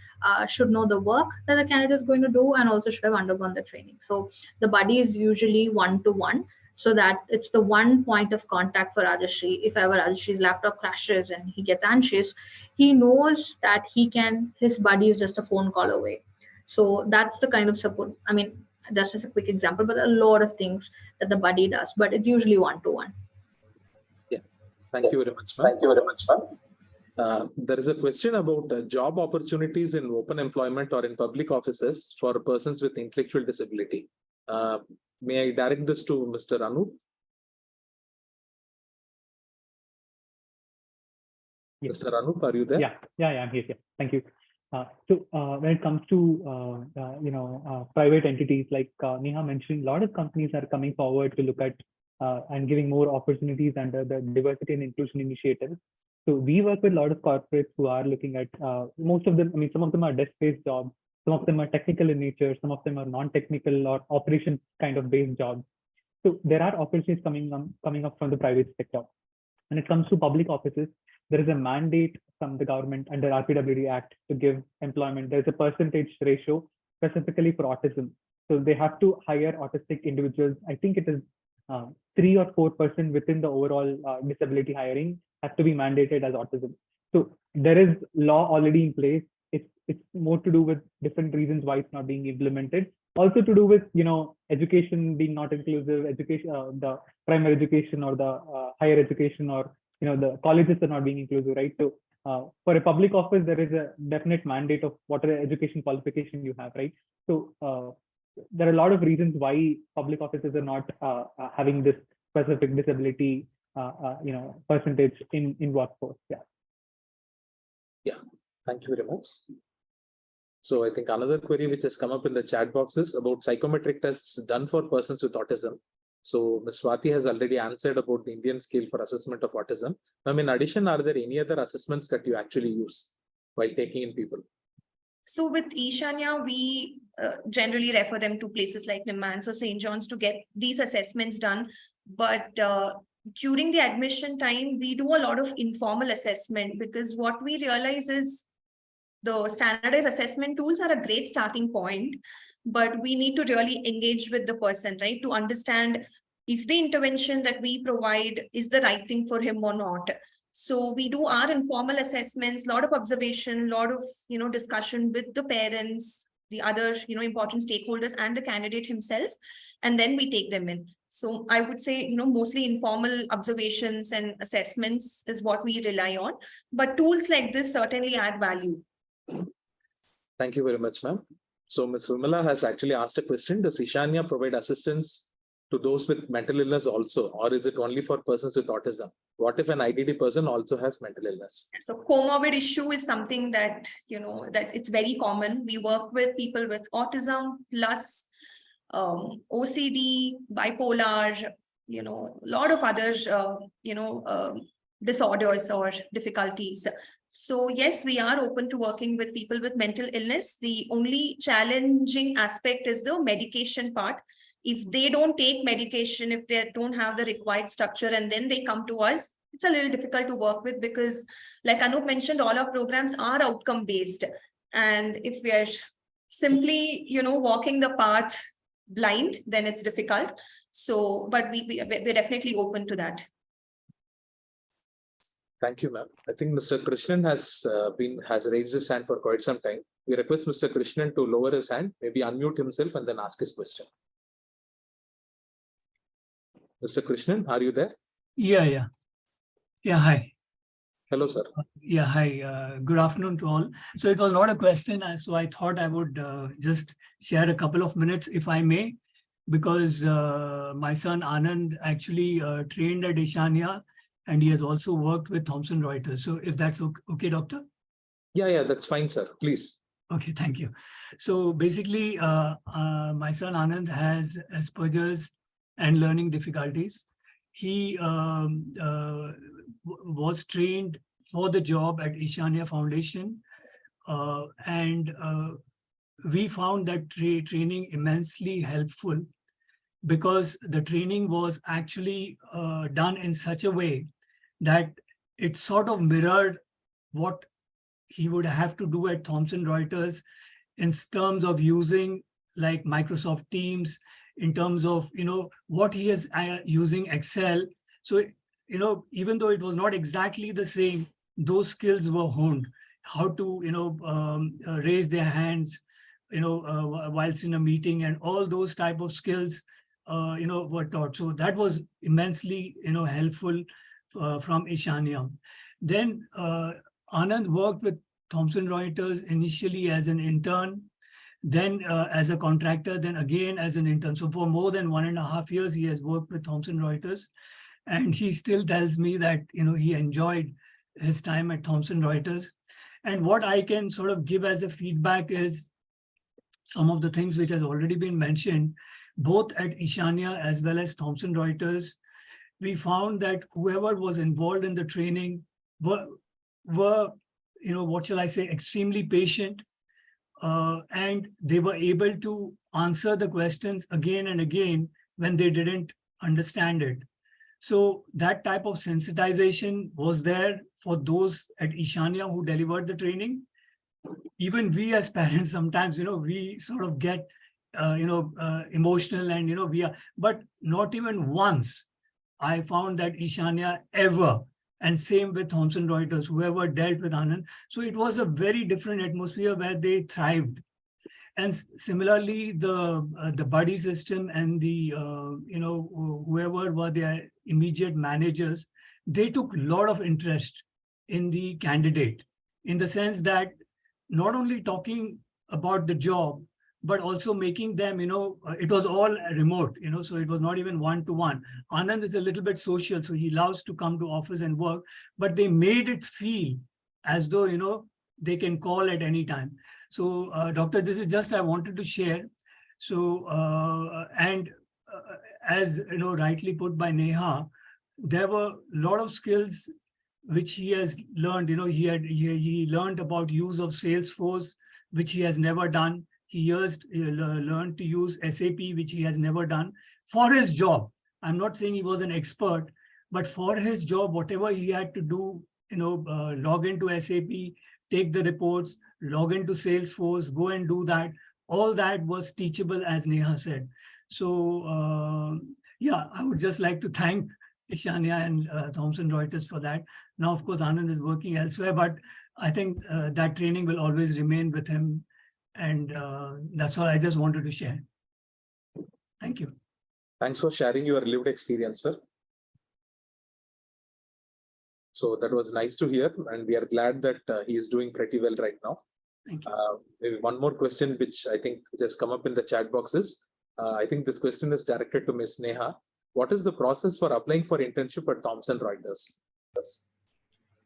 should know the work that the candidate is going to do, and also should have undergone the training. So the buddy is usually 1-to-1, so that it's the one point of contact for Rajeshri. If ever Rajeshri's laptop crashes and he gets anxious, he knows that his buddy is just a phone call away. So that's the kind of support. I mean, that's just a quick example, but a lot of things that the buddy does, but it's usually 1-to-1. Yeah, thank you very much, ma'am. There is a question about job opportunities in open employment or in public offices for persons with intellectual disability. May I direct this to Mr. Anu? Yes. Mr. Anup, are you there? Yeah, I'm here. Yeah, thank you. So when it comes to private entities, like Neha mentioned, a lot of companies are coming forward to look at and giving more opportunities under the diversity and inclusion initiative. So we work with a lot of corporates who are looking at most of them. I mean, some of them are desk-based jobs, some of them are technical in nature, some of them are non-technical or operations kind of based jobs. So there are opportunities coming up from the private sector. When it comes to public offices, there is a mandate from the government under RPWD Act to give employment. There's a percentage ratio specifically for autism. So they have to hire autistic individuals. I think it is 3 or 4% within the overall disability hiring has to be mandated as autism. So there is law already in place. It's more to do with different reasons why it's not being implemented. Also to do with education being not inclusive, education, the primary education or the higher education, or the colleges are not being inclusive, right? So for a public office, there is a definite mandate of what education qualification you have, right? So there are a lot of reasons why public offices are not having this specific disability percentage in workforce. Yeah, thank you very much. So I think another query which has come up in the chat box is about psychometric tests done for persons with autism. So Ms. Swati has already answered about the Indian scale for assessment of autism. In addition, are there any other assessments that you actually use while taking in people? So with Ishanya, we generally refer them to places like Nimhans or St. John's to get these assessments done. But during the admission time, we do a lot of informal assessment, because what we realize is the standardized assessment tools are a great starting point, but we need to really engage with the person, right? To understand if the intervention that we provide is the right thing for him or not. So we do our informal assessments, a lot of observation, a lot of, discussion with the parents, the other, important stakeholders and the candidate himself, and then we take them in. So I would say, mostly informal observations and assessments is what we rely on, but tools like this certainly add value. Thank you very much, ma'am. So Ms. Vimala has actually asked a question. Does Ishanya provide assistance to those with mental illness also, or is it only for persons with autism? What if an IDD person also has mental illness? So comorbid issue is something that, that it's very common. We work with people with autism plus OCD, bipolar, a lot of other, disorders or difficulties. So yes, we are open to working with people with mental illness. The only challenging aspect is the medication part. If they don't take medication, if they don't have the required structure and then they come to us, it's a little difficult to work with, because like Anup mentioned, all our programs are outcome based. And if we are simply, walking the path blind, then it's difficult. So, but we're definitely open to that. Thank you, ma'am. I think Mr. Krishnan has raised his hand for quite some time. We request Mr. Krishnan to lower his hand, maybe unmute himself and then ask his question. Mr. Krishnan, are you there? Yeah, hi. Hello, sir. Yeah, hi. Good afternoon to all. So it was not a question, so I thought I would just share a couple of minutes, if I may, because my son Anand actually trained at Ishanya, and he has also worked with Thomson Reuters. So if that's okay, doctor? Yeah, that's fine, sir. Please. Okay, thank you. So basically, my son Anand has Asperger's and learning difficulties. He was trained for the job at Ishanya Foundation, and we found that training immensely helpful, because the training was actually done in such a way that it sort of mirrored what he would have to do at Thomson Reuters in terms of using like Microsoft Teams, in terms of, what he is using Excel. So, even though it was not exactly the same, those skills were honed. How to, raise their hands, whilst in a meeting, and all those type of skills were taught. So that was immensely, helpful from Ishanya. Then Anand worked with Thomson Reuters initially as an intern, then as a contractor, then again as an intern. So for more than 1.5 years, he has worked with Thomson Reuters, and he still tells me that, he enjoyed his time at Thomson Reuters. And what I can sort of give as a feedback is some of the things which has already been mentioned, both at Ishanya as well as Thomson Reuters. We found that whoever was involved in the training were what shall I say, extremely patient, and they were able to answer the questions again and again when they didn't understand it. So that type of sensitization was there for those at Ishanya who delivered the training. Even we as parents sometimes, we sort of get, emotional and, but not even once I found that Ishanya ever, and same with Thomson Reuters, whoever dealt with Anand. So it was a very different atmosphere where they thrived. And similarly, the buddy system and the, whoever were their immediate managers, they took a lot of interest in the candidate, in the sense that not only talking about the job, but also making them, it was all remote, so it was not even one-to-one. Anand is a little bit social, so he loves to come to office and work, but they made it feel as though, they can call at any time. So, Doctor, this is just I wanted to share. So, as rightly put by Neha, there were a lot of skills which he has learned. He learned about use of Salesforce, which he has never done. He learned to use SAP, which he has never done for his job. I'm not saying he was an expert, but for his job, whatever he had to do, log into SAP, take the reports, log into Salesforce, go and do that. All that was teachable, as Neha said. So, yeah, I would just like to thank Ishanya and Thomson Reuters for that. Now, of course, Anand is working elsewhere, but I think that training will always remain with him. And that's all I just wanted to share. Thank you. Thanks for sharing your lived experience, sir. So that was nice to hear, and we are glad that he is doing pretty well right now. Thank you. Maybe one more question, which I think just come up in the chat boxes. I think this question is directed to Ms. Neha. What is the process for applying for internship at Thomson Reuters?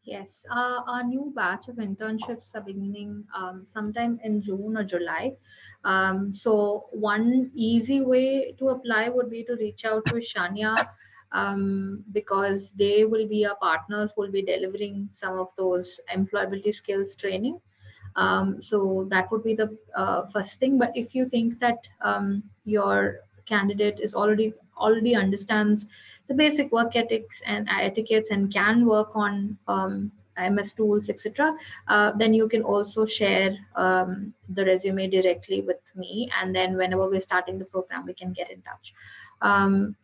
Yes, our new batch of internships are beginning sometime in June or July. So one easy way to apply would be to reach out to Ishanya, because they will be our partners who will be delivering some of those employability skills training. So that would be the first thing. But if you think that your candidate is already understands the basic work ethics and etiquettes and can work on MS tools, etc., then you can also share the resume directly with me, and then whenever we're starting the program, we can get in touch.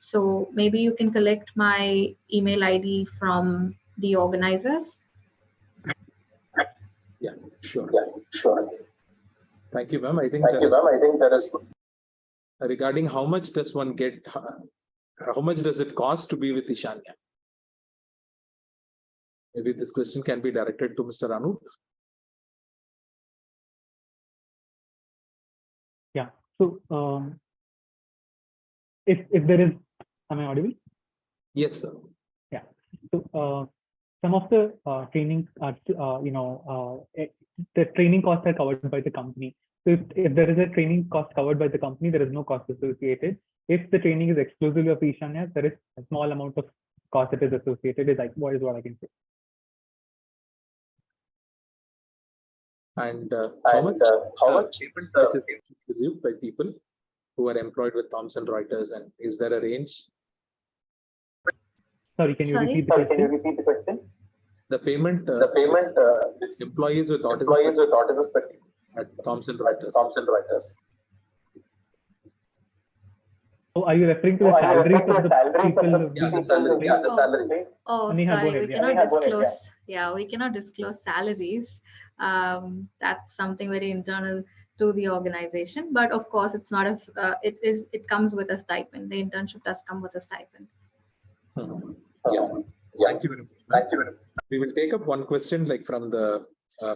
So maybe you can collect my email ID from the organizers. Yeah, sure. Thank you, ma'am. I think that is regarding how much does one get, how much does it cost to be with Ishanya? Maybe this question can be directed to Mr. Anu. Yeah. So if there is, am I audible? Yes, sir. Yeah. So some of the training, the training costs are covered by the company. So if there is a training cost covered by the company, there is no cost associated. If the training is exclusively of Ishanya, there is a small amount of cost that is associated. Is like what I can say. And how much payment is received by people who are employed with Thomson Reuters, and is there a range? Sorry, can you repeat the question? The payment, employees with autism spectrum at Thomson Reuters. So are you referring to the salary of the people? Yeah, the salary. Oh, Neha, sorry, ahead, we cannot disclose. Yeah, we cannot disclose salaries. That's something very internal to the organization. But of course, it's not a. It comes with a stipend. The internship does come with a stipend. Yeah. Thank you very much. We will take up one question like from the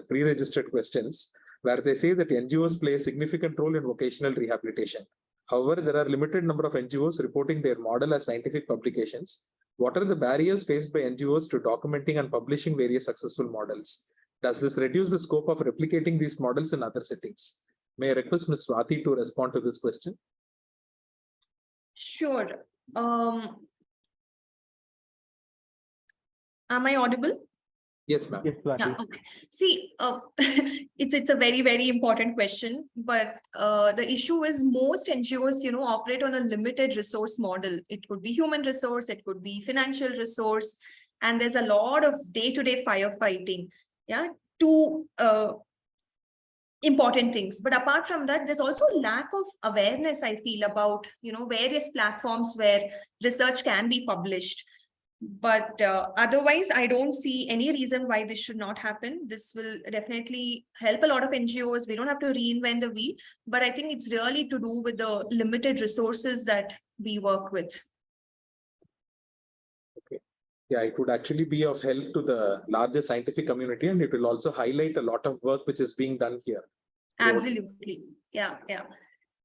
pre-registered questions, where they say that NGOs play a significant role in vocational rehabilitation. However, there are limited number of NGOs reporting their model as scientific publications. What are the barriers faced by NGOs to documenting and publishing various successful models? Does this reduce the scope of replicating these models in other settings? May I request Ms. Swati to respond to this question? Sure. Am I audible? Yes, ma'am. Yes, Swati. Yeah, okay. See, it's a very, very important question, but the issue is most NGOs, operate on a limited resource model. It could be human resource, it could be financial resource, and there's a lot of day-to-day firefighting. Yeah, two important things. But apart from that, there's also lack of awareness, I feel, about, various platforms where research can be published. But otherwise, I don't see any reason why this should not happen. This will definitely help a lot of NGOs. We don't have to reinvent the wheel, but I think it's really to do with the limited resources that we work with. Okay. Yeah, it would actually be of help to the larger scientific community, and it will also highlight a lot of work which is being done here. Absolutely. Yeah, yeah.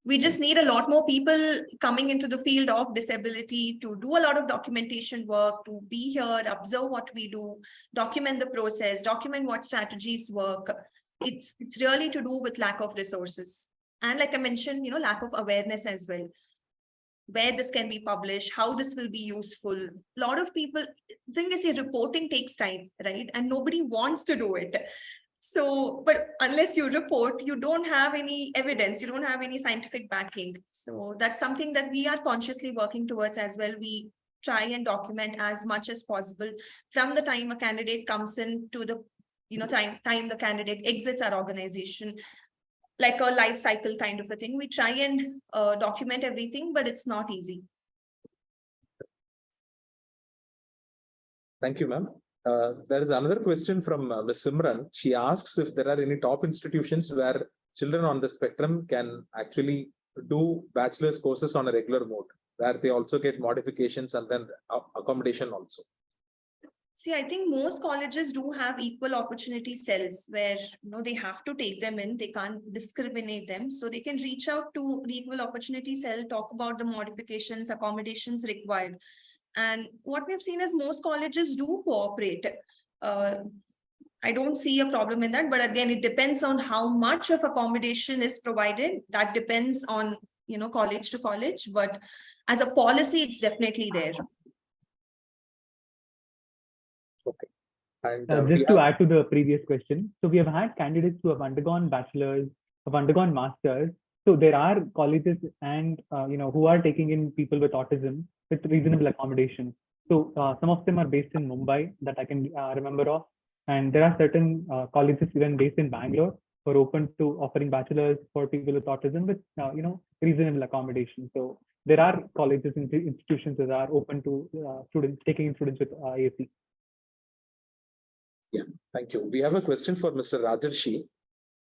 We just need a lot more people coming into the field of disability to do a lot of documentation work, to be here, observe what we do, document the process, document what strategies work. It's really to do with lack of resources. And like I mentioned, lack of awareness as well. Where this can be published, how this will be useful. A lot of people, thing is, reporting takes time, right? And nobody wants to do it. So, but unless you report, you don't have any evidence, you don't have any scientific backing. So that's something that we are consciously working towards as well. We try and document as much as possible from the time a candidate comes in to the, time the candidate exits our organization, like a life cycle kind of a thing. We try and document everything, but it's not easy. Thank you, ma'am. There is another question from Ms. Simran. She asks if there are any top institutions where children on the spectrum can actually do bachelor's courses on a regular mode, where they also get modifications and then accommodation also. See, I think most colleges do have equal opportunity cells where they have to take them in, they can't discriminate them. So they can reach out to the equal opportunity cell, talk about the modifications, accommodations required. And what we've seen is most colleges do cooperate. I don't see a problem in that, but again, it depends on how much of accommodation is provided. That depends on, college to college, but as a policy, it's definitely there. Okay. And just to add to the previous question, so we have had candidates who have undergone bachelor's, have undergone masters. So there are colleges and who are taking in people with autism with reasonable accommodation. So some of them are based in Mumbai that I can remember of, and there are certain colleges even based in Bangalore who are open to offering bachelors for people with autism with reasonable accommodation. So there are colleges and institutions that are open to students taking in students with ASC. Yeah, thank you. We have a question for Mr. Rajarshi.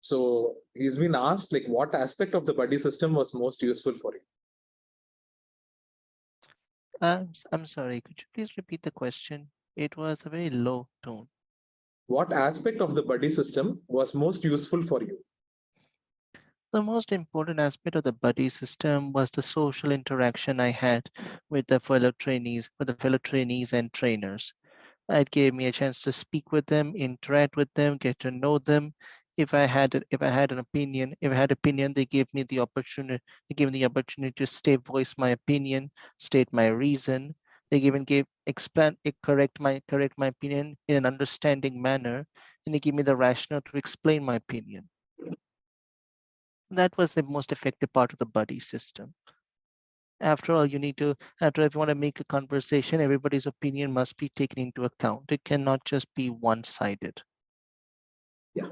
So he's been asked, like, what aspect of the buddy system was most useful for you? I'm sorry, could you please repeat the question? It was a very low tone. What aspect of the buddy system was most useful for you? The most important aspect of the buddy system was the social interaction I had with the fellow trainees, and trainers. It gave me a chance to speak with them, interact with them, get to know them. If I had an opinion, they gave me the opportunity. They gave me the opportunity to voice my opinion, state my reason. They even correct my opinion in an understanding manner, and they gave me the rationale to explain my opinion. That was the most effective part of the buddy system. After all, if you want to make a conversation, everybody's opinion must be taken into account. It cannot just be one-sided. Yeah.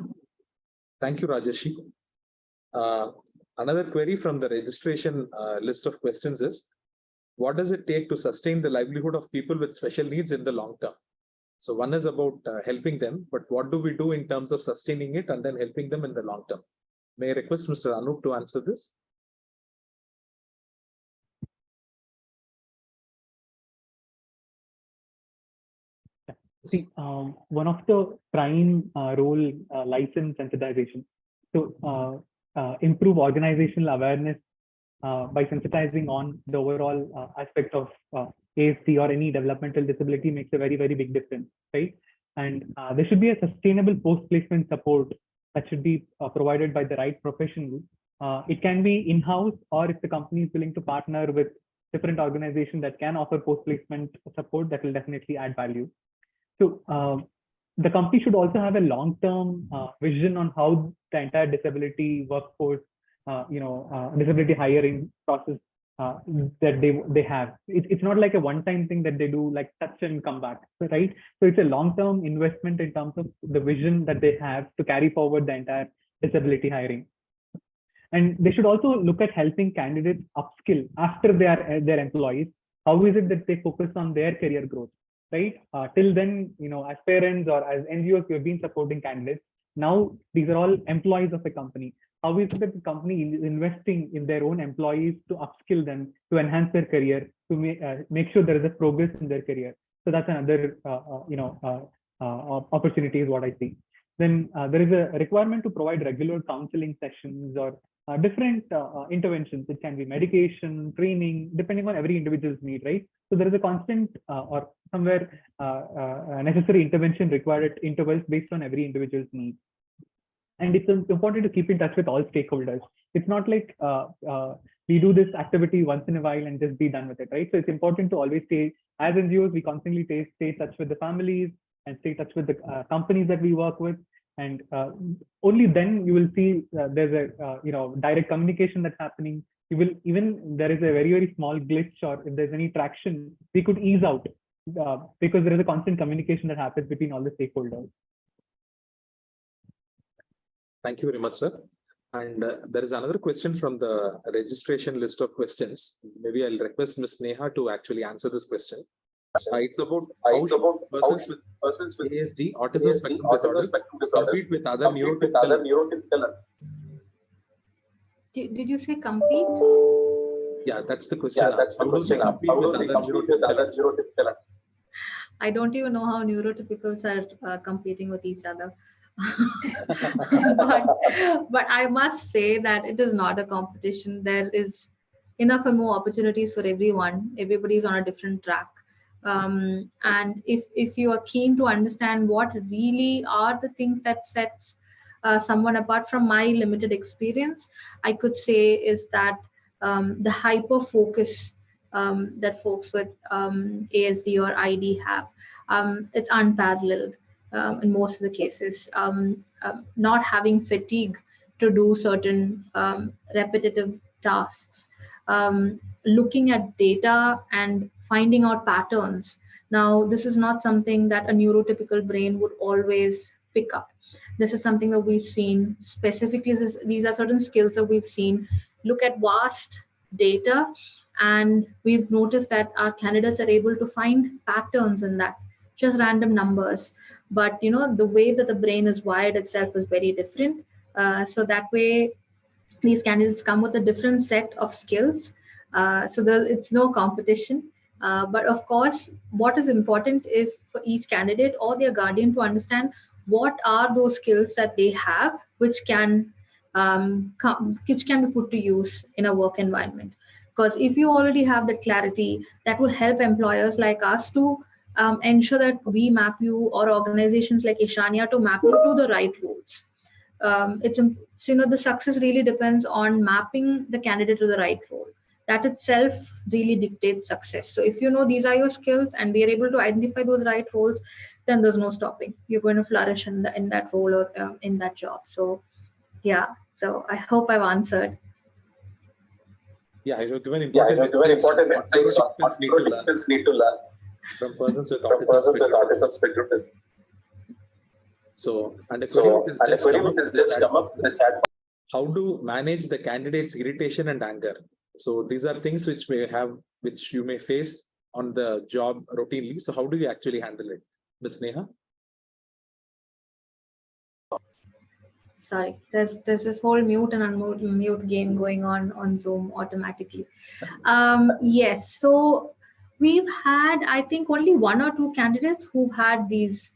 Thank you, Rajeshi. Another query from the registration list of questions is, what does it take to sustain the livelihood of people with special needs in the long term? So one is about helping them, but what do we do in terms of sustaining it and then helping them in the long term? May I request Mr. Anup to answer this? See, one of the prime role lies in sensitization. So improve organizational awareness by sensitizing on the overall aspect of ASD or any developmental disability makes a very, very big difference, right? And there should be a sustainable post-placement support that should be provided by the right professional. It can be in-house, or if the company is willing to partner with different organizations that can offer post-placement support, that will definitely add value. So the company should also have a long-term vision on how the entire disability workforce, disability hiring process that they have. It's not like a one-time thing that they do, like touch and come back, right? So it's a long-term investment in terms of the vision that they have to carry forward the entire disability hiring. And they should also look at helping candidates upskill after they are their employees. How is it that they focus on their career growth, right? Till then, as parents or as NGOs, we have been supporting candidates. Now, these are all employees of the company. How is it that the company is investing in their own employees to upskill them, to enhance their career, to make sure there is a progress in their career? So that's another, opportunity is what I see. Then there is a requirement to provide regular counseling sessions or different interventions. It can be medication, training, depending on every individual's need, right? So there is a constant or somewhere necessary intervention required at intervals based on every individual's needs. And it's important to keep in touch with all stakeholders. It's not like we do this activity once in a while and just be done with it, right? So it's important to always stay, as NGOs, we constantly stay in touch with the families and stay in touch with the companies that we work with. And only then you will see there's a direct communication that's happening. You will, even there is a very, very small glitch, or if there's any traction, we could ease out because there is a constant communication that happens between all the stakeholders. Thank you very much, sir. And there is another question from the registration list of questions. Maybe I'll request Ms. Neha to actually answer this question. It's about how persons with ASD, autism spectrum disorder, compete with other neurotypical. Did you say compete? Yeah, that's the question. Yeah, that's the question. How do they compete with other neurotypical? I don't even know how neurotypicals are competing with each other. but I must say that it is not a competition. There is enough and more opportunities for everyone. Everybody's on a different track. And if you are keen to understand what really are the things that sets someone apart, from my limited experience, I could say is that the hyper focus that folks with ASD or ID have, it's unparalleled in most of the cases. Not having fatigue to do certain repetitive tasks, looking at data and finding out patterns. Now, this is not something that a neurotypical brain would always pick up. This is something that we've seen specifically. These are certain skills that we've seen. Look at vast data, and we've noticed that our candidates are able to find patterns in that, just random numbers. But the way that the brain is wired itself is very different. So that way, these candidates come with a different set of skills. So it's no competition. But of course, what is important is for each candidate or their guardian to understand what are those skills that they have, which can be put to use in a work environment. Because if you already have that clarity, that will help employers like us to ensure that we map you, or organizations like Ishanya to map you to the right roles. The success really depends on mapping the candidate to the right role. That itself really dictates success. So if you know these are your skills and we are able to identify those right roles, then there's no stopping. You're going to flourish in that role or in that job. So yeah, so I hope I've answered. Yeah, you've given important insights on what neurotypicals need to learn from persons with autism spectrum. So, and a query has just come up in the chat. How to manage the candidate's irritation and anger? So these are things which you may face on the job routinely. So how do you actually handle it, Ms. Neha? Sorry, there's this whole mute and unmute game going on Zoom automatically. Yes, so we've had, I think, only one or two candidates who've had these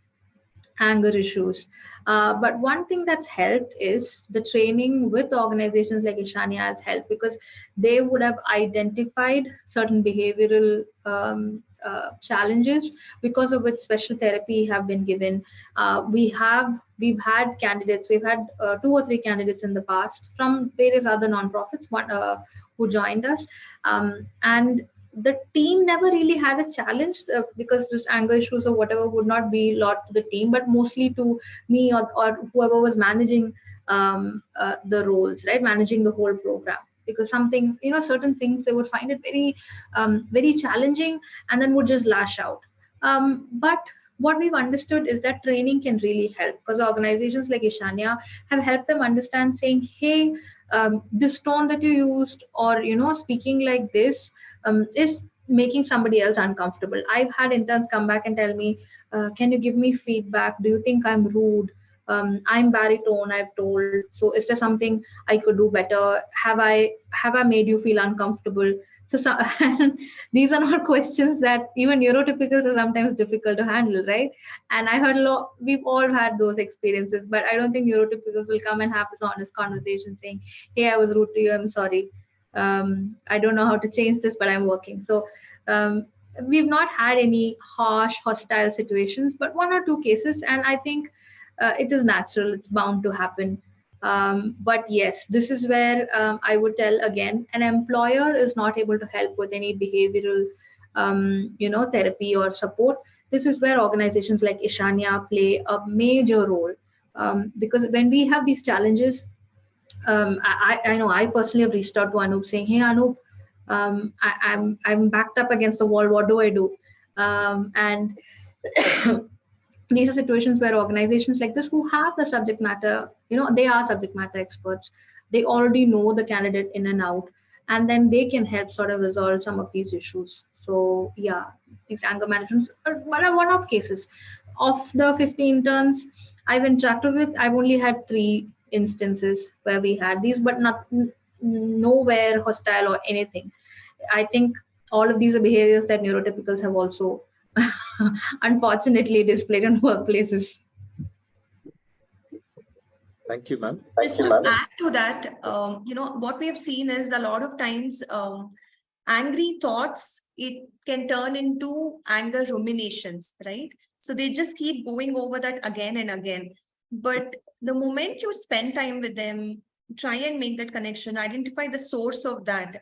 anger issues. But one thing that's helped is the training with organizations like Ishanya has helped, because they would have identified certain behavioral challenges, because of which special therapy have been given. We've had candidates, we've had 2 or 3 candidates in the past from various other nonprofits, who joined us, and the team never really had a challenge, because this anger issues or whatever would not be a lot to the team, but mostly to me, or whoever was managing the roles, right, managing the whole program. Because something, certain things, they would find it very challenging, and then would just lash out. But what we've understood is that training can really help, because organizations like Ishanya have helped them understand, saying, hey, this tone that you used, or speaking like this, is making somebody else uncomfortable. I've had interns come back and tell me, can you give me feedback? Do you think I'm rude? I'm baritone, I've told. So is there something I could do better? Have I made you feel uncomfortable? So these are not questions that even neurotypicals are sometimes difficult to handle, right? And I heard a lot, we've all had those experiences, but I don't think neurotypicals will come and have this honest conversation saying, hey, I was rude to you, I'm sorry. I don't know how to change this, but I'm working. So we've not had any harsh, hostile situations, but 1 or 2 cases. And I think it is natural, it's bound to happen. But yes, this is where I would tell again, an employer is not able to help with any behavioral, therapy or support. This is where organizations like Ishanya play a major role. Because when we have these challenges, I know I personally have reached out to Anup saying, hey Anup, I'm backed up against the wall. What do I do? And these are situations where organizations like this, who have the subject matter, they are subject matter experts. They already know the candidate in and out, and then they can help sort of resolve some of these issues. So yeah, these anger managements are one-off cases. Of the 15 interns I've interacted with, I've only had 3 instances where we had these, but not nowhere hostile or anything. I think all of these are behaviors that neurotypicals have also unfortunately displayed in workplaces. Thank you, ma'am. Just to add to that, what we have seen is a lot of times angry thoughts, it can turn into anger ruminations, right? So they just keep going over that again and again. But the moment you spend time with them, try and make that connection, identify the source of that.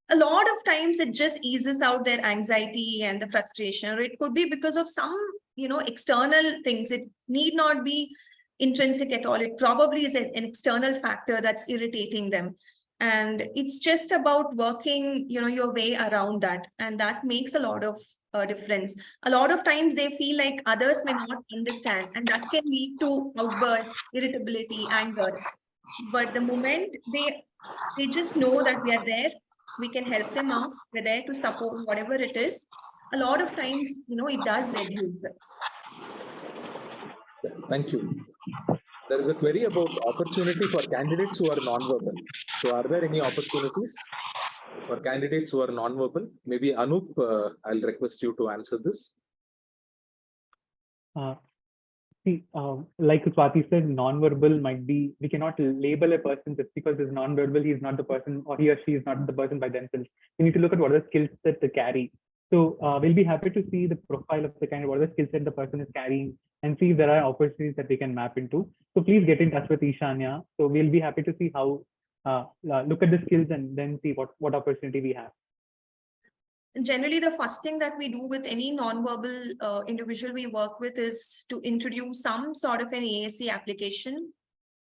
A lot of times it just eases out their anxiety and the frustration, or it could be because of some, external things. It need not be intrinsic at all. It probably is an external factor that's irritating them. And it's just about working, your way around that. And that makes a lot of difference. A lot of times they feel like others may not understand, and that can lead to outbursts, irritability, anger. But the moment they just know that we are there, we can help them out, we're there to support whatever it is. A lot of times, it does reduce. Thank you. There is a query about opportunity for candidates who are non-verbal. So are there any opportunities for candidates who are non-verbal? Maybe Anup, I'll request you to answer this. Like Swati said, non-verbal might be, we cannot label a person just because he's non-verbal, he is not the person, or he or she is not the person by themselves. We need to look at what are the skills that they carry. So we'll be happy to see the profile of the candidate, what are the skills that the person is carrying, and see if there are opportunities that we can map into. So please get in touch with Ishanya. So we'll be happy to see how, look at the skills and then see what opportunity we have. Generally, the first thing that we do with any non-verbal individual we work with is to introduce some sort of an AAC application,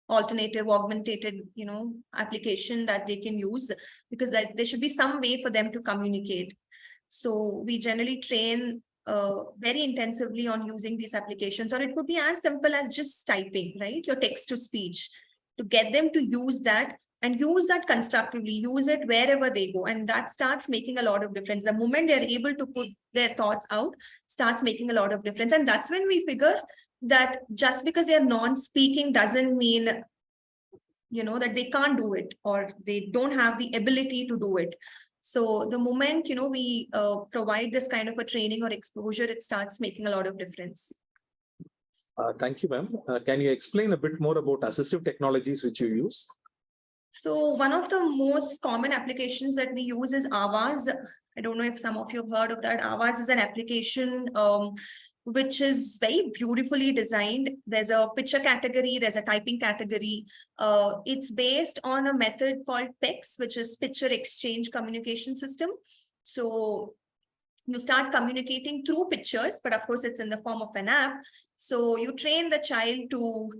alternative, augmented, application that they can use, because there should be some way for them to communicate. So we generally train very intensively on using these applications, or it could be as simple as just typing, right? Your text to speech, to get them to use that. And use that constructively, use it wherever they go. And that starts making a lot of difference. The moment they're able to put their thoughts out, starts making a lot of difference. And that's when we figure that just because they're non-speaking doesn't mean, that they can't do it, or they don't have the ability to do it. So the moment, we provide this kind of a training or exposure, it starts making a lot of difference. Thank you, ma'am. Can you explain a bit more about assistive technologies which you use? So one of the most common applications that we use is Avaz. I don't know if some of you have heard of that. Avaz is an application which is very beautifully designed. There's a picture category, there's a typing category. It's based on a method called PEX, which is Picture Exchange Communication System. So you start communicating through pictures, but of course it's in the form of an app. So you train the child to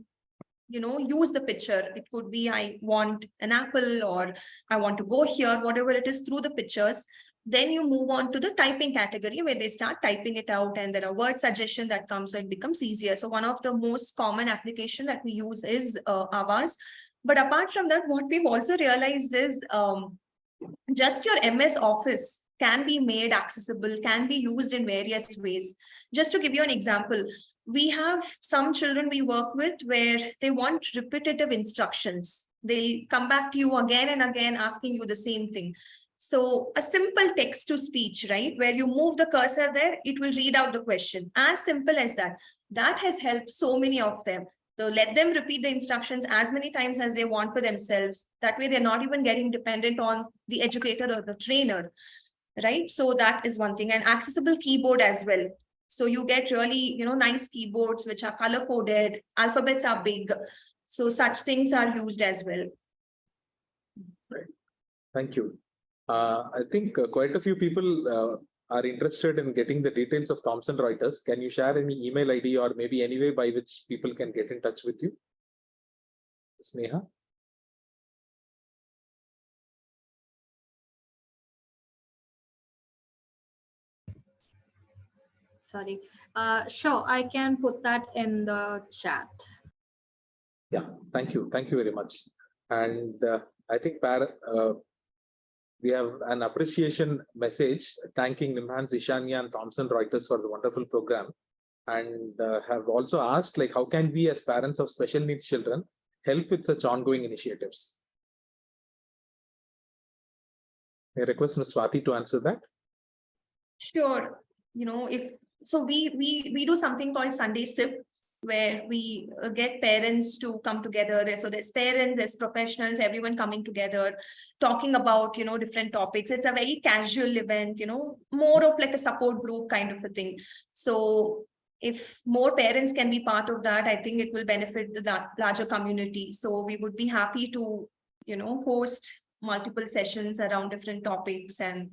use the picture. It could be, I want an apple, or I want to go here, whatever it is, through the pictures. Then you move on to the typing category where they start typing it out, and there are word suggestion that comes, so it becomes easier. So one of the most common application that we use is Avaz. But apart from that, what we've also realized is just your MS Office can be made accessible, can be used in various ways. Just to give you an example, we have some children we work with where they want repetitive instructions. They'll come back to you again and again asking you the same thing. So a simple text to speech, right, where you move the cursor there, it will read out the question. As simple as that. That has helped so many of them. So let them repeat the instructions as many times as they want for themselves. That way they're not even getting dependent on the educator or the trainer, right? So that is one thing. And accessible keyboard as well. So you get really, nice keyboards which are color coded, alphabets are big. So such things are used as well. Right. Thank you. I think quite a few people are interested in getting the details of Thomson Reuters. Can you share any email ID or maybe any way by which people can get in touch with you? Sneha? Sorry. Sure, I can put that in the chat. Yeah, thank you. Thank you very much. And I think we have an appreciation message thanking Nimhans, Ishanya and Thomson Reuters for the wonderful program, and have also asked, like, how can we as parents of special needs children help with such ongoing initiatives? I request Ms. Swati to answer that. Sure. We do something called Sunday Sip, where we get parents to come together. So there's parents, there's professionals, everyone coming together, talking about, different topics. It's a very casual event, more of like a support group kind of a thing. So if more parents can be part of that, I think it will benefit the larger community. So we would be happy to, host multiple sessions around different topics, and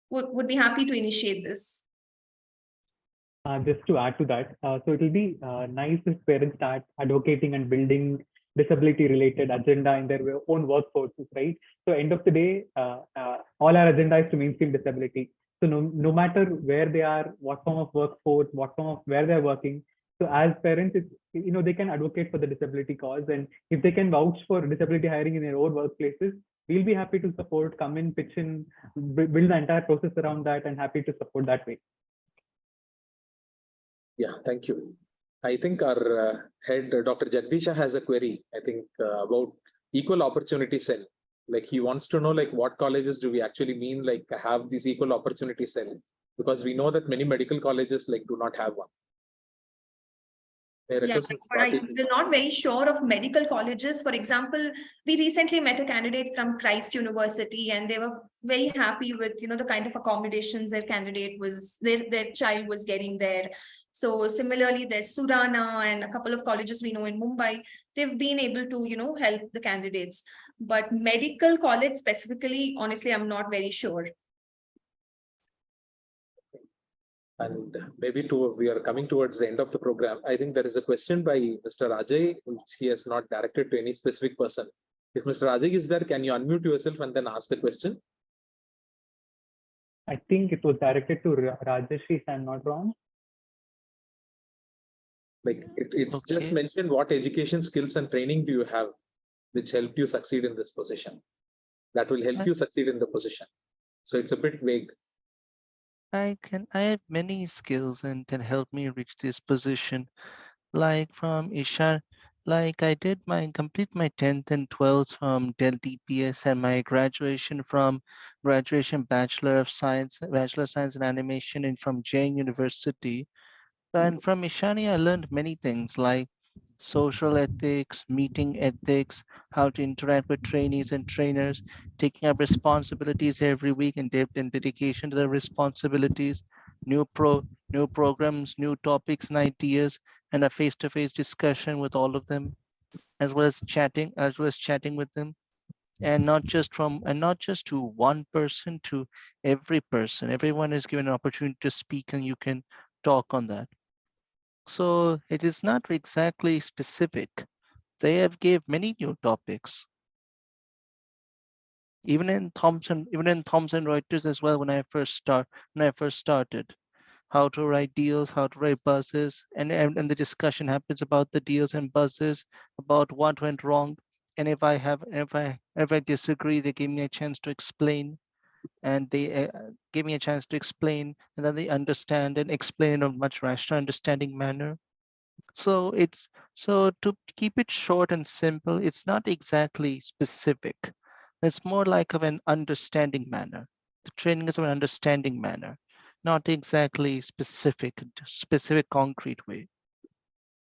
would be happy to initiate this. Just to add to that, so it will be nice if parents start advocating and building disability-related agenda in their own workforces, right? So end of the day, all our agenda is to mainstream disability. So no matter where they are, what form of workforce, what form of where they're working. So as parents, it's, they can advocate for the disability cause, and if they can vouch for disability hiring in their own workplaces, we'll be happy to support, come in, pitch in, build the entire process around that, and happy to support that way. Yeah, thank you. I think our head, Dr. Jagdisha, has a query, I think, about equal opportunity cell. Like, he wants to know, like, what colleges do we actually mean, like, have this equal opportunity cell? Because we know that many medical colleges, like, do not have one. Yeah, we're not very sure of medical colleges. For example, we recently met a candidate from Christ University, and they were very happy with, the kind of accommodations their candidate was, their child was getting there. So similarly, there's Surana and a couple of colleges we know in Mumbai. They've been able to, help the candidates. But medical college specifically, honestly, I'm not very sure. And maybe we are coming towards the end of the program. I think there is a question by Mr. Ajay, which he has not directed to any specific person. If Mr. Ajay is there, can you unmute yourself and then ask the question? I think it was directed to Rajesh, if I'm not wrong. Like, it's Okay. just mentioned, what education, skills and training do you have which helped you succeed in this position? That will help you succeed in the position. So it's a bit vague. I have many skills and can help me reach this position. Like from Isha, like I complete my 10th and 12th from Dell DPS, and my graduation Bachelor of Science in Animation from Jain University. And from Ishani, I learned many things like social ethics, meeting ethics, how to interact with trainees and trainers, taking up responsibilities every week and dedication to the responsibilities, new programs, new topics and ideas, and a face-to-face discussion with all of them, as well as chatting with them, and not just to one person, to every person. Everyone is given an opportunity to speak, and you can talk on that. So it is not exactly specific. They have gave many new topics. Even in Thomson Reuters as well, when I first started, how to write deals, how to write buzzes, and the discussion happens about the deals and buzzes, about what went wrong. And if I disagree, they give me a chance to explain, and they give me a chance to explain, and then they understand and explain in a much rational, understanding manner. So to keep it short and simple, it's not exactly specific. It's more like of an understanding manner. The training is of an understanding manner, not exactly specific concrete way.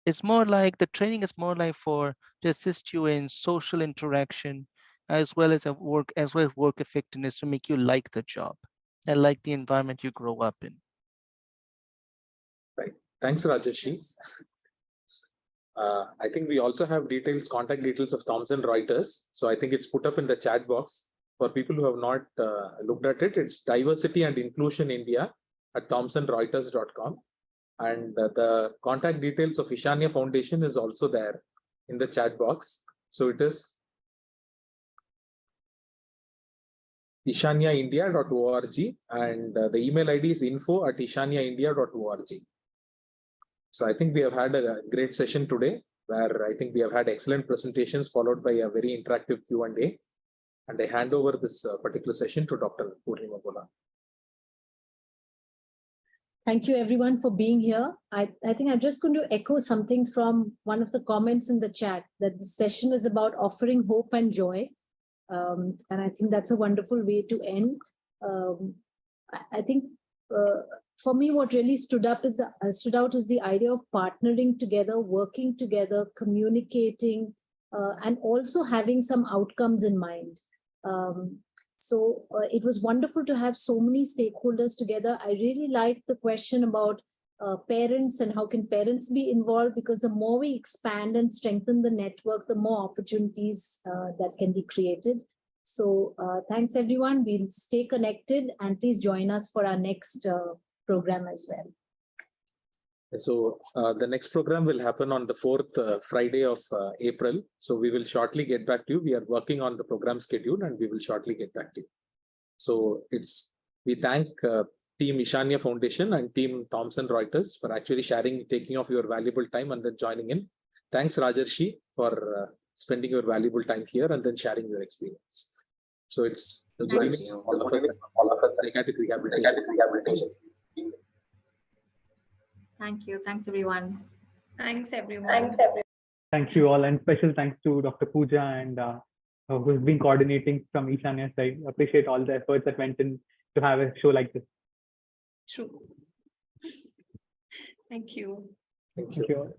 It's more like the training is more like to assist you in social interaction, as well as work effectiveness, to make you like the job and like the environment you grow up in. Right. Thanks, Rajeshi. I think we also have contact details of Thomson Reuters. So I think it's put up in the chat box. For people who have not looked at it, it's Diversity and Inclusion India at thomsonreuters.com. And the contact details of Ishanya Foundation is also there in the chat box. So it is ishanyaindia.org, and the email ID is info@ishanyaindia.org. So I think we have had a great session today, where I think we have had excellent presentations followed by a very interactive Q&A. And I hand over this particular session to Dr. Purnima Bola. Thank you everyone for being here. I think I'm just going to echo something from one of the comments in the chat, that this session is about offering hope and joy. And I think that's a wonderful way to end. I think for me, what really stood out is the idea of partnering together, working together, communicating, and also having some outcomes in mind. So it was wonderful to have so many stakeholders together. I really liked the question about parents and how can parents be involved, because the more we expand and strengthen the network, the more opportunities that can be created. So thanks everyone. We'll stay connected, and please join us for our next program as well. So the next program will happen on the 4th Friday of April. So we will shortly get back to you. We are working on the program schedule, and we will shortly get back to you. So we thank Team Ishanya Foundation and Team Thomson Reuters for actually taking off your valuable time and then joining in. Thanks Rajarshi for spending your valuable time here and then sharing your experience. So it's all of us Psychiatric Rehabilitation. Thank you. Thanks, everyone. Thanks, everyone. Thank you all, and special thanks to Dr. Pooja and who's been coordinating from Ishanya's side. Appreciate all the efforts that went in to have a show like this. True. Thank you. Thank Thank you all.